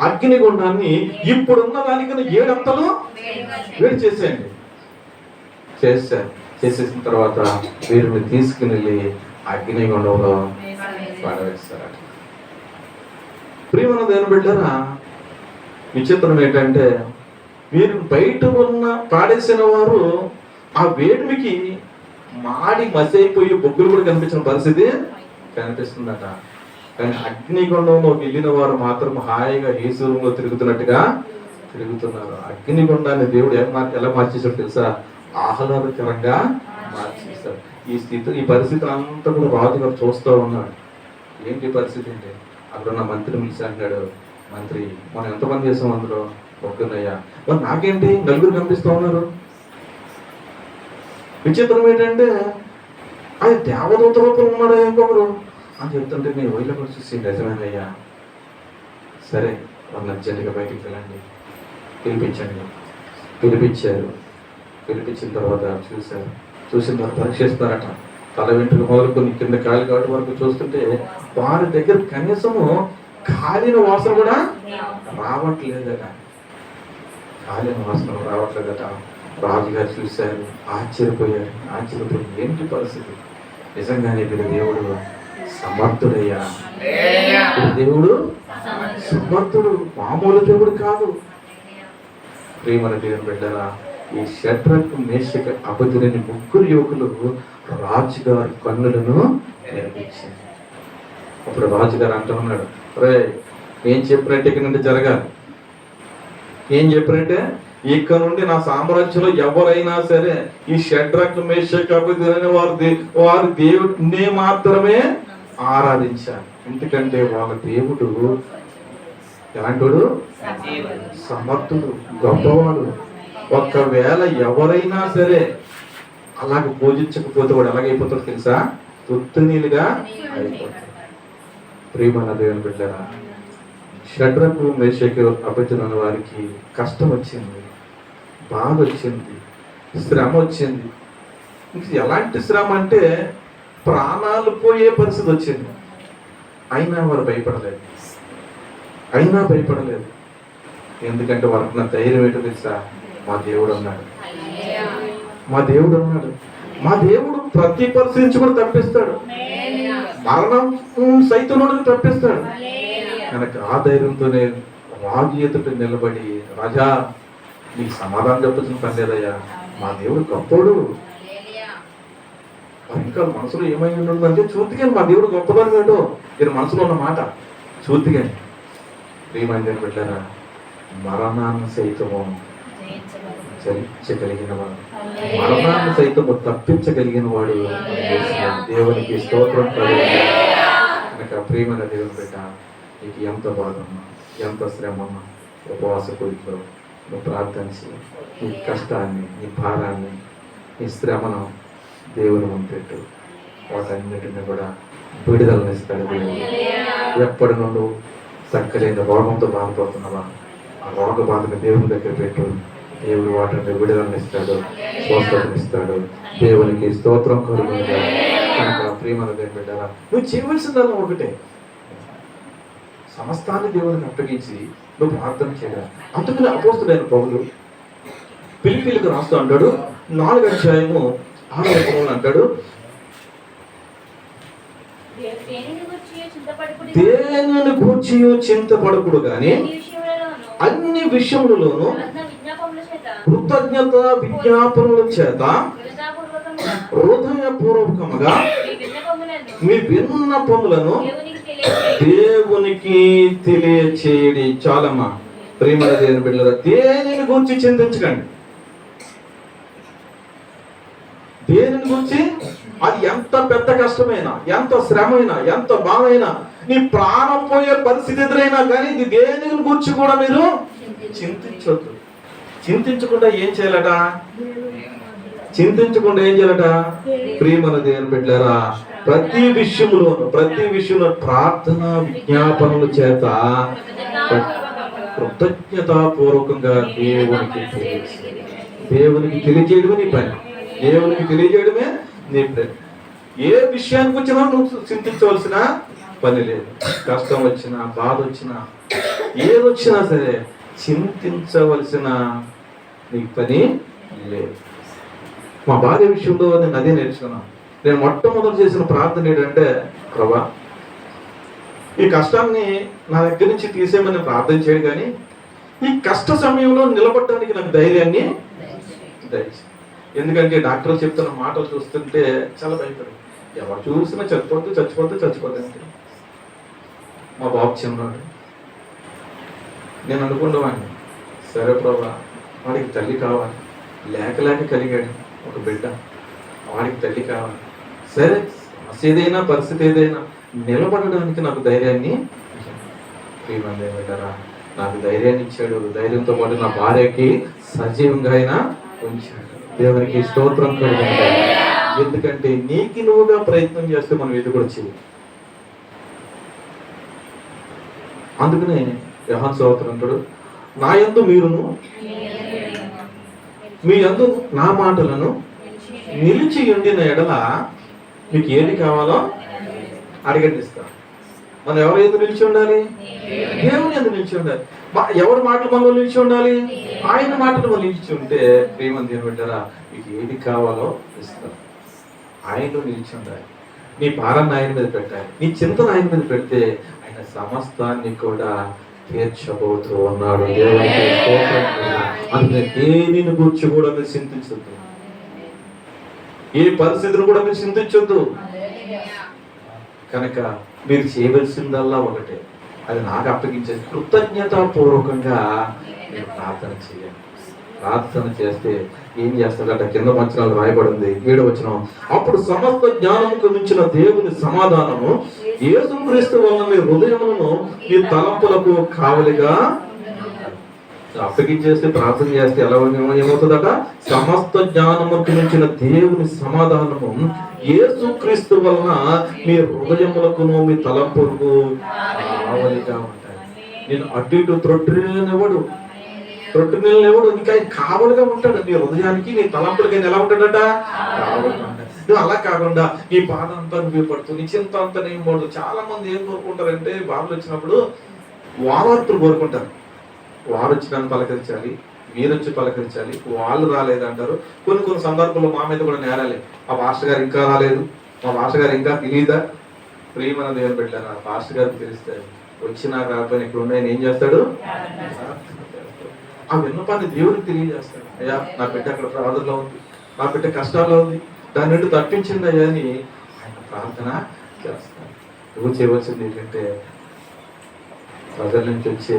అగ్నిగుండాన్ని ఇప్పుడున్న దానికన్నా 7 అంతలు వేడి చేసేయండి. చేసేసిన తర్వాత వీరిని తీసుకుని వెళ్ళి అగ్నిగుండంలో పడవేస్తారట. ప్రియమైన దేవుని బిడ్డలారా, విచిత్రం ఏంటంటే వీరు బయట ఉన్న పాడేసిన వారు ఆ వేడిమికి మాడి మసైపోయి బొగ్గులు కూడా కనిపించిన పరిస్థితి కనిపిస్తుందట. కానీ అగ్నిగుండంలోకి వెళ్ళిన వారు మాత్రం హాయిగా ఈశ్వరంలో తిరుగుతున్నట్టుగా తిరుగుతున్నారు. అగ్నిగుండాన్ని దేవుడు ఎలా మార్చేసాడు తెలుసా? ఆహ్లాదకరంగా మార్చేస్తాడు. ఈ పరిస్థితి అంతా కూడా రాజుగారు చూస్తూ ఉన్నాడు. ఏంటి పరిస్థితి అంటే, అక్కడ ఉన్న మంత్రి పిలిచి అంటాడు, మంత్రి మనం ఎంతమంది చేసాం అందులో? ఒక్కనయ్యా. మరి నాకేంటి 4 కనిపిస్తూ ఉన్నారు? విచిత్రం ఏంటంటే ఆయన దేవదూత రూపంలో ఉన్నాడు ఇంకొకరు. అని చెప్తుంటే నేను ఒళ్ళో కూడా చూసి నిజమేనయ్యా, సరే వాళ్ళని అర్జెంటుగా బయటికి వెళ్ళండి, పిలిపించండి. పిలిపించారు. పిలిపించిన తర్వాత చూసిన తర్వాత పరీక్షిస్తారట. తల వెంట్రుక మొదలుకొని కింద కాలి కాటు వరకు చూస్తుంటే వారి దగ్గర కనీసము కాలిన వాసన కూడా రావట్లేదట. కాలిన వాసన రావట్లేదట. రాజుగారు చూశారు, ఆశ్చర్యపోయి ఏంటి పరిస్థితి, నిజంగానే వీడు దేవుడు సమర్థుడయ్యా, దేవుడు సమర్థుడు, మామూలు దేవుడు కాదు. ప్రియమైన దేవుని బిడ్డలారా, ఈ షడ్రకు మేషక అబద్ధులని ముగ్గురు యువకులు రాజుగారి కన్నులను నేర్పించింది. అప్పుడు రాజుగారు అంటున్నాడు, రే ఏం చెప్పినట్టు ఇక్కడ నుండి జరగాలి, ఏం చెప్పినట్టే ఇక్కడ నుండి నా సామ్రాజ్యంలో ఎవరైనా సరే ఈ షడ్రకు మేషక అబద్ధులని వారి దేవుడిని మాత్రమే ఆరాధించాలి. ఎందుకంటే వాళ్ళ దేవుడు ఎలాంటోడు, సమర్థుడు, గొప్పవాడు. ఒకవేళ ఎవరైనా సరే అలాగ పూజించకపోతే వాడు ఎలాగైపోతాడు తెలుసా, తుత్తునీలుగా అయిపోతాడు. ప్రియమైన దేవుని బిడ్డలారా, షడ్రకు మేషకు అబద్ధులైన వారికి కష్టం వచ్చింది, బాధ వచ్చింది, శ్రమ వచ్చింది. ఎలాంటి శ్రమ అంటే ప్రాణాలు పోయే పరిస్థితి వచ్చింది. అయినా వారు భయపడలేదు. ఎందుకంటే వాళ్ళకున్న ధైర్యం ఏంటో తెలుసా, మా దేవుడు ఉన్నాడు. మా దేవుడు ప్రతి పరిస్థితి నుంచి కూడా తప్పిస్తాడు, మరణం సైతం నుండి తప్పిస్తాడు. కనుక ఆ ధైర్యంతోనే రాజు ఎదుట నిలబడి, రాజా నీకు సమాధానం చెప్పాల్సిన పని లేదయ్యా, మా దేవుడు గొప్పోడు. ఇంకా మనసులో ఏమై ఉంటుందంటే చూద్దిగాని మా దేవుడు గొప్పదని ఏంటో ఈయన మనసులో ఉన్న మాట చూద్దిగాని. ప్రియమైన బిడ్డలారా, మరణాన్ని సైతము జయించగలిగిన వాడు, మరణాన్ని సైతము తప్పించగలిగిన వాడు దేవునికి స్తోత్రం. కనుక ప్రియమైన దేవుని బిడ్డ, నీకు ఎంత బాధ ఉన్నా, ఎంత శ్రమ ఉన్నా, ఉపవాస కూడికలో నువ్వు ప్రార్థించి నీ కష్టాన్ని, నీ భారాన్ని, నీ శ్రమను దేవుని ముందు పెట్టు. వాటన్నిటిని కూడా విడుదలనిస్తాడు దేవుడు. ఎప్పటి నుండి తగ్గలేని రోగంతో బాధపడుతున్నావా, ఆ రోగ బాధను దేవుని దగ్గర పెట్టు. దేవుడు వాటిని విడుదలనిస్తాడు, స్వస్థతనిస్తాడు. దేవునికి స్తోత్రం కలుగునుగా. కనుక ప్రియమైన దేవుని బిడ్డలారా, నువ్వు చేయవలసిందల్లా ఒకటే, సమస్తాన్ని దేవునికి అప్పగించి నువ్వు ప్రార్థన చేయాలి. అందుకని అపోస్తుడైన పౌలు ఫిలిప్పీయులకు రాస్తూ అంటాడు, 4వ అధ్యాయము 6వ వచనంలో అంటాడు, దేనిని గూర్చి చింతపడకుడు గాని అన్ని విషయములలోనూ కృతజ్ఞత విజ్ఞాపనల చేత హృదయపూర్వకముగా మీ విన్నపములను దేవునికి తెలియచేయడి. చాలమ్మా ప్రియమైన దేవుని బిడ్డలారా, దేనిని గురించి చింతించకండి. దేనిని గురించి, అది ఎంత పెద్ద కష్టమైనా, ఎంత శ్రమైనా, ఎంత బాధైనా, నీ ప్రాణం పోయే పరిస్థితి ఎదురైనా కానీ ఇది దేనిని గురించి కూడా మీరు చింతించొద్దు. చింతించకుండా ఏం చేయాలట? ప్రియమైన దేవుని బిడ్డలారా, ప్రతి విషయంలో ప్రార్థన విజ్ఞాపనల చేత కృతజ్ఞతాపూర్వకంగా దేవునికి తెలియజేయడమే నీ పని. దేవునికి తెలియజేయడమే నీ పని. ఏ విషయానికి వచ్చినా నువ్వు చింతించవలసిన పని లేదు. కష్టం వచ్చినా, బాధ వచ్చినా, ఏదొచ్చినా సరే చింతించవలసిన నీ పని లేదు. మా భార్య విషయంలో నేను అదే నేర్చుకున్నాను. నేను మొట్టమొదటి చేసిన ప్రార్థన ఏంటంటే, ప్రభా ఈ కష్టాన్ని నా దగ్గర నుంచి తీసేయమని ప్రార్థన చేయడు, కానీ ఈ కష్ట సమయంలో నిలబడటానికి నాకు ధైర్యాన్ని దయచేయి. ఎందుకంటే డాక్టర్లు చెప్తున్న మాటలు చూస్తుంటే చాలా భయపడి, ఎవరు చూసినా చచ్చిపోతే అంటే. మా బాబు చిన్నాడు, నేను అనుకున్నవాడిని, సరే ప్రభా వాడికి తల్లి కావాలి, లేక కలిగాడు ఒక బిడ్డ, వాడికి తల్లి కావాలి, సరే ఏదైనా పరిస్థితి ఏదైనా నిలబడడానికి నాకు ధైర్యాన్ని ఏమంటారా, నాకు ధైర్యాన్ని ఇచ్చాడు. ధైర్యంతో పాటు నా భార్యకి సజీవంగా అయినా ఉంచాడు. దేవునికి స్తోత్రం కలుగుతుంది. ఎందుకంటే నీకు నువ్వుగా ప్రయత్నం చేస్తే మనం ఇది కూడా చేయవు. అందుకనే యోహాను సువార్త అంటాడు, నా యందు మీరును మీ యందు నా మాటలను నిలిచి ఉండిన ఎడల మీకు ఏది కావాలో అడగండి ఇస్తాను. మనం ఎవరి యందు నిలిచి ఉండాలి? దేవుని యందు నిలిచి ఉండాలి. ఎవరి మాటలు మనలో నిలిచి ఉండాలి? ఆయన మాటలు మనం నిలిచి ఉంటే ప్రేమను దేవుని బిడ్డలారా మీకు ఏది కావాలో ఇస్తాను. ఆయనలో నిలిచి ఉండాలి. నీ భారాన్ని ఆయన మీద పెట్టాలి, నీ చింతను ఆయన మీద పెడితే ఆయన సమస్తాన్ని కూడా తీర్చబోతూ ఉన్నాడు. దేవునికి స్తోత్రం. అందుకని దేనిని గురించి కూడా మీరు చింతించొద్దు, ఏ పరిస్థితిని కూడా మీరు చింతించొద్దు. కనుక మీరు చేయవలసిందల్లా ఒకటే, అది నాకు అప్పగించేది కృతజ్ఞతాపూర్వకంగా మీరు ప్రార్థన చేయండి. ప్రార్థన చేస్తే ఏం చేస్తాడట? కింద వచనాలు రాయబడింది, 7వ వచనం, అప్పుడు సమస్త జ్ఞానముకు మించిన దేవుని సమాధానము యేసుక్రీస్తు వలన మీ హృదయములను మీ తలంపులకు కావలిగా. అప్పగించేస్తే ప్రార్థన చేస్తే ఎలా ఏమవుతుందట? సమస్త జ్ఞానముకు మించిన దేవుని సమాధానము యేసుక్రీస్తు వలన మీ హృదయములకును మీ తలంపులకు కావలిగా ఉంటాయి. నేను అటు ఇటు త్రొట్టినవాడు ఇంకా కావలుగా ఉంటాడు. నీ హృదయానికి నీ తలంపులకి ఎలా ఉంటాడట? కావలుగా ఉంటాడు. నువ్వు అలా కాకుండా నీ బాధ అంతా నువ్వే పడుతూ నీ చింత అంతా నేను పడుతూ. చాలా మంది ఏం కోరుకుంటారంటే బాధలు వచ్చినప్పుడు వారార్తులు కోరుకుంటారు. వారు వచ్చి నన్ను పలకరించాలి, మీరు వచ్చి పలకరించాలి, వాళ్ళు రాలేదంటారు. కొన్ని సందర్భాల్లో మా మీద కూడా నేరాలి, మా పాస్టర్ గారు ఇంకా రాలేదు, మా పాస్టర్ గారు ఇంకా తెలియదా. ప్రియమైన దేవుని బిడ్డలారా, ఆ పాస్టర్ గారికి తెలిస్తే వచ్చినా రాకపోయినా ఇక్కడ ఉన్నాయని ఏం చేస్తాడు? ఆ విన్నపాన్ని దేవుడికి తెలియజేస్తాడు. అయ్యా నా బిడ్డ అక్కడ ప్రార్థనలో ఉంది, నా బిడ్డ కష్టాల్లో ఉంది, దాని నుండి తప్పించింది అయ్యా అని ఆయన ప్రార్థన చేస్తాడు. నువ్వు చేయవలసింది ఏంటంటే ప్రజల నుంచి వచ్చే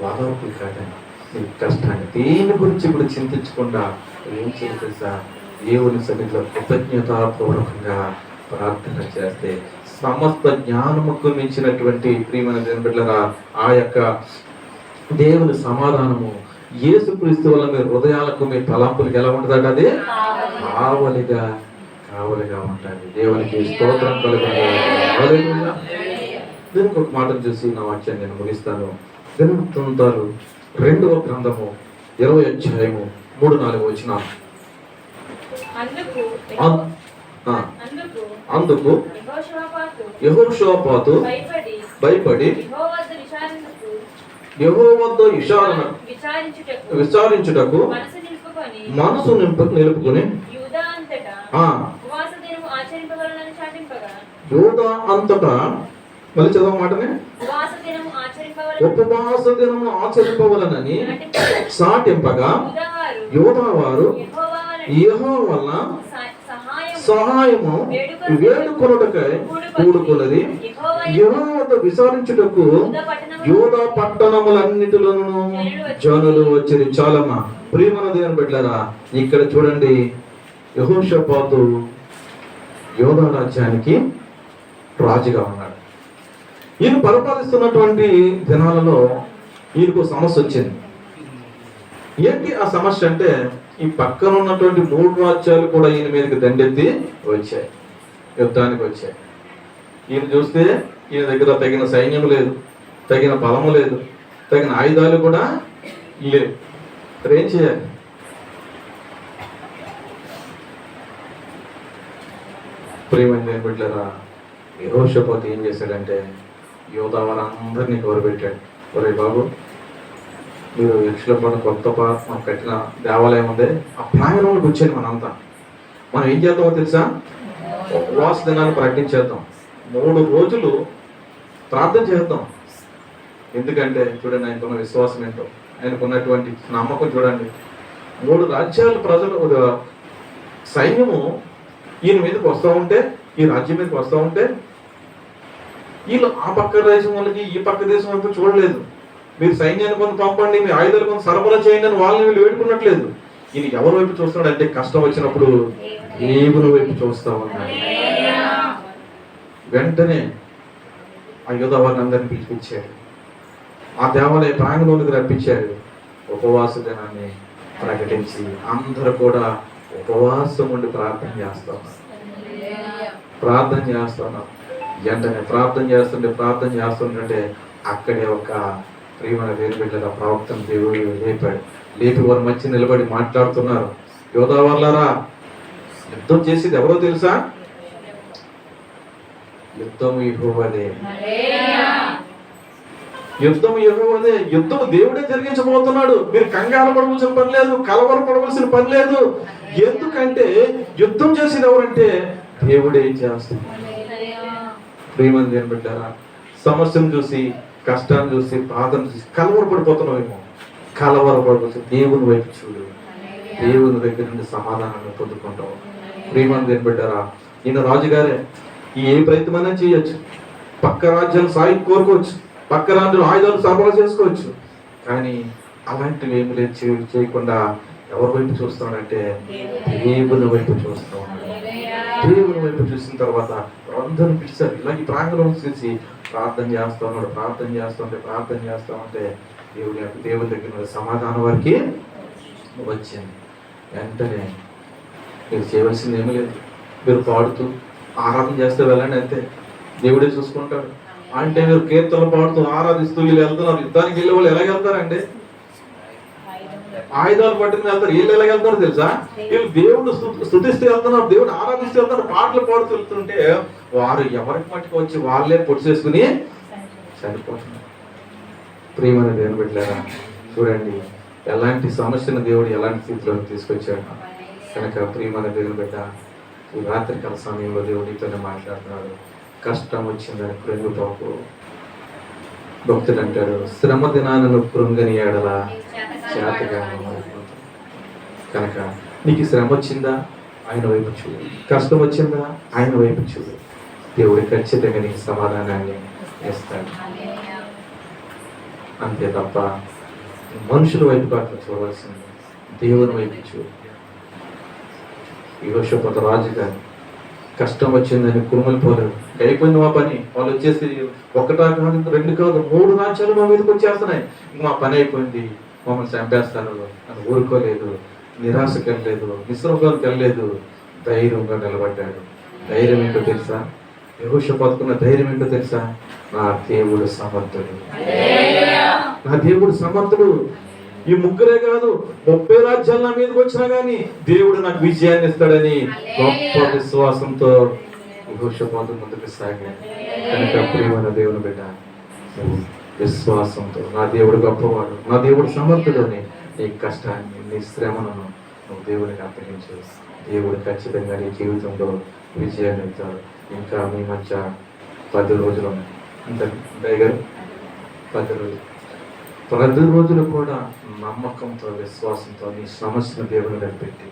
వాదనలు కాదండి, నీ కష్టాన్ని దేని గురించి ఇప్పుడు చింతించకుండా ఏం చేసేసా దేవుని సన్నిధిలో కృతజ్ఞతాపూర్వకంగా ప్రార్థన చేస్తే సమస్త జ్ఞానముకు మించినటువంటి ప్రియమైన దేవుని బిడ్డలారా ఆ యొక్క దేవుని సమాధానము యేసుక్రీస్తు వల్ల మీ హృదయాలకు మీ తలంపులకు ఎలా ఉంటుందట? అది కావలిగా ఉంటుంది. దేవునికి స్తోత్రం కలుగుతుంది. హల్లెలూయా. దీనికి ఒక మాటను చూసి నా వాక్యాన్ని నేను ముగిస్తాను. దినవృత్తాంతాలు 2వ గ్రంథము 20వ అధ్యాయము 3-4 వచనాలు. అందుకు యెహోషాపాతు భయపడి యెహోవా వద్ద విచారించుటకు మనసు నిలుపుకొని యూదా అంతటా, మళ్ళీ చదవ మాటనే, ఉపవాస దినము ఆచరింపవలనని సాటింపగా యూదా వారు యెహోవా వలన సహాయము వేడుకొనుటకై కూడుకొన్నది. యెహోవా వద్ద విచారించుటకు యూదా పట్టణములన్నిటిలోనూ జనులు వచ్చిరి. చాలమ్మా ప్రియమైన దేవుని బిడ్డలారా, ఇక్కడ చూడండి, యెహోషాపాతు యూదా రాజ్యానికి రాజుగా ఉన్నాడు. ఈయన పరిపాలిస్తున్నటువంటి దినాలలో ఈయనకు సమస్య వచ్చింది. ఏంటి ఆ సమస్య అంటే, ఈ పక్కన ఉన్నటువంటి 3 రాజ్యాలు కూడా ఈయన మీదకి దండెత్తి వచ్చాయి, యుద్ధానికి వచ్చాయి. ఈయన చూస్తే ఈయన దగ్గర తగిన సైన్యం లేదు, తగిన బలము లేదు, తగిన ఆయుధాలు కూడా లేవు. ఏం చేయాలి? ప్రియమైన బిడ్డలారా, యెహోషాపాతు ఏం చేశాడంటే యూదా వారందరినీ కోరబెట్టాడు. ఒరే బాబు, మీరు యెరూషలేములో కొత్త మనం కట్టిన దేవాలయం ఉంది, ఆ ప్రాంగణంలోకి వచ్చాను. మనం ఏం చేద్దామో తెలుసా? ఉపవాస దినాన్ని ప్రకటించేద్దాం, 3 రోజులు ప్రార్థన చేద్దాం. ఎందుకంటే చూడండి, ఆయనకున్న విశ్వాసం ఏంటో, ఆయనకున్నటువంటి నమ్మకం చూడండి. 3 రాజ్యాల ప్రజలు సైన్యము ఈయన మీదకి వస్తూ ఉంటే, ఈ రాజ్యం మీదకి వస్తూ ఉంటే, వీళ్ళు ఆ పక్క దేశం వాళ్ళకి ఈ పక్క దేశం వైపు చూడలేదు. మీరు సైన్యాన్ని కొంత పంపండి, మీ ఆయుధాలు కొంత సరఫరా చేయండి అని వాళ్ళని వీళ్ళు వేడుకున్నట్లేదు. ఈయన ఎవరి వైపు చూస్తున్నాడు అంటే, కష్టం వచ్చినప్పుడు దేవుని వైపు చూస్తా ఉన్నాడు. వెంటనే ఆ యూదా వారిని అందరినీ పిలిపించాడు, ఆ దేవాలయ ప్రాంగణంలోకి రప్పించాడు. ఉపవాస దినాన్ని ప్రకటించి అందరూ కూడా ఉపవాసం ఉండి ప్రార్థన చేస్తాం. వెంటనే ప్రార్థన చేస్తుంటే అక్కడే ఒక ప్రియమైన వేరుబిడ్డల ప్రవక్తను దేవుడు లేపాడు. లేపి వారు మధ్య నిలబడి మాట్లాడుతున్నారు. యోధా వాళ్ళారా, యుద్ధం చేసేది ఎవరో తెలుసా? యుద్ధం యెహోవాదే. యుద్ధం యెహోవాదే. యుద్ధం దేవుడే జరిగించబోతున్నాడు. మీరు కంగారు పడవలసిన పని లేదు, కలవర పడవలసిన పని లేదు. ఎందుకంటే యుద్ధం చేసేది ఎవరంటే దేవుడే చేస్తున్నాడు. ప్రియమైన దేవుని బిడ్డలారా, సమస్యను చూసి, కష్టాన్ని చూసి, బాధను చూసి కలవరపడిపోతున్నావేమో. కలవరపడవచ్చు, దేవుని వైపు చూడు. దేవుని దగ్గర నుండి సమాధానాన్ని పొందుకుంటావు. ప్రియమైన దేవుని బిడ్డలారా, ఈయన రాజుగారే ఏ ప్రయత్నమైనా చేయొచ్చు. పక్క రాజ్యాలు సాయి కోరుకోవచ్చు, పక్క రాజ్యాలు ఆయుధాలు సరఫరా చేసుకోవచ్చు. కానీ అలాంటివి ఏమి లేదు చేయకుండా ఎవరి వైపు చూస్తాడంటే దేవుని వైపు చూస్తూ ఉన్నాడు. దేవుని వైపు చూసిన తర్వాత అందరూ పిలిచారు. ఇలా ఈ ప్రాంగణం చూసి ప్రార్థన చేస్తా ఉన్నాడు. ప్రార్థన చేస్తా ఉంటే దేవుని దగ్గర సమాధానం వారికి వచ్చింది. వెంటనే మీరు చేయవలసింది ఏమీ లేదు, మీరు పాడుతూ ఆరాధన చేస్తే వెళ్ళండి, అంతే, దేవుడే చూసుకుంటాడు. అంటే మీరు కీర్తనలు పాడుతూ ఆరాధిస్తూ వీళ్ళు వెళ్తున్నారు. యుద్ధానికి వెళ్ళే వాళ్ళు ఎలాగ వెళ్తారండి? ఆయుధాలు పట్టుకుని వెళ్తారు. వీళ్ళు ఎలాగ వెళ్తారో తెలుసా? వీళ్ళు దేవుడు స్తుతిస్తూ వెళ్తున్నారు, దేవుడు ఆరాధిస్తూ వెళ్తున్నారు, పాటలు పాడుతూ వెళ్తుంటే వారు ఎవరికి మట్టుకు వచ్చి వాళ్ళే పొడిచేసుకుని చనిపోతున్నారు. ప్రియమైన దేవుని బిడ్డలారా, చూడండి ఎలాంటి సమస్యను దేవుడు ఎలాంటి స్థితిలో తీసుకొచ్చాడు. కనుక ప్రియమైన దేవుని బిడ్డ, ఈ రాత్రికాల సమయంలో దేవుడితోనే మాట్లాడుతున్నాడు. కష్టం వచ్చిందని కృంగిపోకు. భక్తుడు అంటాడు, శ్రమ దినాలను కృంగని ఎడల చేతగా. కనుక నీకు శ్రమ వచ్చిందా, ఆయన వైపు చూడు. కష్టం వచ్చిందా, ఆయన వైపు చూడు. దేవుడు ఖచ్చితంగా నీకు సమాధానాన్ని ఇస్తాడు. అంతే తప్ప మనుషుల వైపు కాకుండా చూడవలసింది దేవుని వైపు చూడు. యెహోషాపాతు రాజు గారు కష్టం వచ్చిందని కురుమలిపోలేడు. అయిపోయింది మా పని. వాళ్ళు వచ్చేసి ఒకటా కాదు, 2 కాదు, 3 రాజ్యాలు మా మీదకి వచ్చేస్తున్నాయి. మా పని అయిపోయింది, మమ్మల్ని చంపేస్తారు అని ఊరుకోలేదు, నిరాశకి వెళ్ళలేదు, నిస్సంగానికి వెళ్ళలేదు, ధైర్యంగా నిలబడ్డాడు. ధైర్యం ఏంటో తెలుసా? యెహోషాపాతుకున్న ధైర్యం ఏంటో తెలుసా? నా దేవుడు సమర్థుడు, నా దేవుడు సమర్థుడు. ఈ ముగ్గురే కాదు, 30 రాజ్యాలు నా మీదకి వచ్చినా గానీ దేవుడు నాకు విజయాన్ని ఇస్తాడని గొప్ప విశ్వాసంతో యెహోషాపాతు ముందుకు సాగాడు. కనుక ప్రియమైన దేవుని బిడ్డ, విశ్వాసంతో నా దేవుడు గొప్పవాడు, నా దేవుడు సమర్థుడు అని నీ కష్టాన్ని, నీ శ్రమను నువ్వు దేవుడికి అప్పగించు. దేవుడు ఖచ్చితంగా నీ జీవితంలో విజయాన్ని ఇస్తాడు. ఇంకా మీ మధ్య 10 రోజులు ఉన్నాయి. అంత టైగర్ 10 రోజులు కూడా నమ్మకంతో, విశ్వాసంతో నీ సమస్యను దేవుని పెట్టి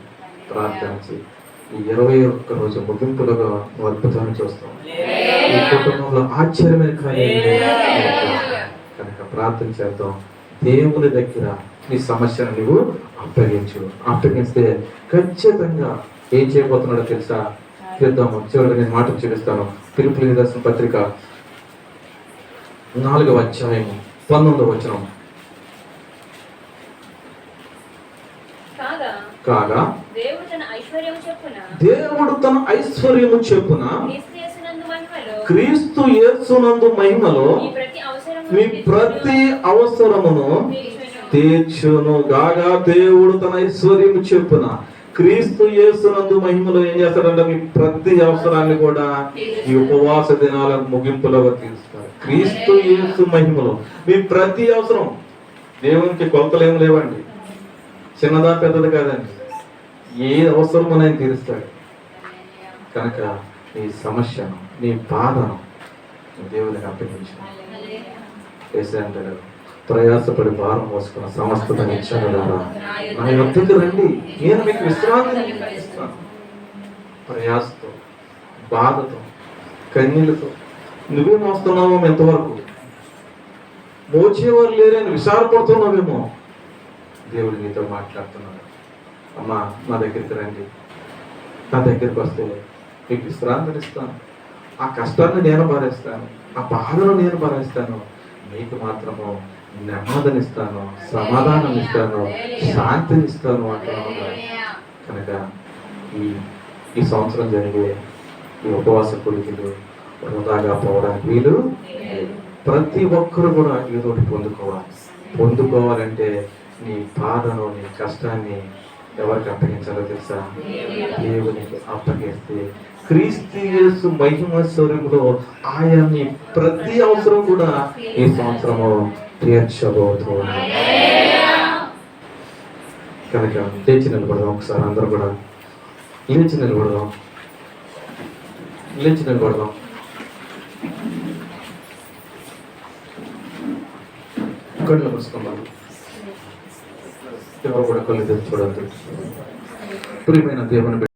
ప్రార్థించి ఈ 21 రోజు ముగింపులుగా నువ్వు అద్భుతాన్ని చూస్తావు. ఈ కుటుంబంలో ఆశ్చర్యమైన కార్యాలు. కనుక ప్రార్థన చేద్దాం. దేవుని దగ్గర నీ సమస్యను నువ్వు అప్పగిస్తే ఖచ్చితంగా ఏం చేయబోతున్నాడో తెలుసా? చేద్దాము. చివరిగా నేను మాట చూపిస్తాను. ఫిలిప్పీయులకు రాసిన పత్రిక 4వ అధ్యాయం 19వ వచనం. కాగా దేవుడు తన ఐశ్వర్యము చెప్పున క్రీస్తు యేసునందు మహిమలో మీ ప్రతి అవసరమును తీర్చును గాగా. దేవుడు తన ఐశ్వర్యము చెప్పున క్రీస్తు యేసునందు మహిమలో ఏం చేస్తాడంటే మీ ప్రతి అవసరాన్ని కూడా ఈ ఉపవాస దినాల ముగింపులో తీరుస్తాడు. క్రీస్తు యేసు మహిమలో మీ ప్రతి అవసరం. దేవునికి కొలతలు ఏం లేవండి, చిన్నదా పెద్దది కాదండి, ఏ అవసరం ఆయన తీరుస్తాడు. కనుక నీ సమస్యను, నీ బాధను దేవునికి అప్పగించు. అంటాడు, ప్రయాసపడి భారం మోసుకున్న సమస్త ఇచ్చాను నా యొద్దకు రండి, నేను మీకు విశ్రాంతిని ఇస్తాను. ప్రయాసతో, బాధతో, కన్నీళ్ళతో నువ్వే మోస్తున్నావు. ఎంతవరకు మోచేవారు లేరని విచారపడుతున్నావేమో. దేవుడు నీతో మాట్లాడుతున్నాడు. అమ్మా, నా దగ్గరికి రండి, నా దగ్గరికి వస్తే మీకు విశ్రాంతిని ఇస్తాను. ఆ కష్టాన్ని నేను భరిస్తాను, ఆ బాధను నేను భరిస్తాను. మీకు మాత్రము నెమ్మదినిస్తాను, సమాధానం ఇస్తాను, శాంతిని ఇస్తాను అంటున్నాను. కనుక ఈ సంవత్సరం జరిగే ఈ ఉపవాస కొడుకులు వృధాగా పోవడానికి వీలు. ప్రతి ఒక్కరు కూడా ఏదో ఒకటి పొందుకోవాలంటే నీ బాధను నీ కష్టాన్ని ఎవరికి అప్పగించాలో తెలుసా? దేవునికి అప్పగిస్తే క్రీస్తు యేసు మహిమ స్వరూపంలో ఆయన నీ ప్రతి అవసరం కూడా ఈ సంవత్సరము తీర్చబోతుంది. కనుక లేచి నిలబడదాం. ఒకసారి అందరూ కూడా లేచి నిలబడదాం. కళ్ళు మూసుకుందాం. ఎవరు కూడా కళ్ళు తెరిచి చూడద్దు. ప్రియమైన దేవుని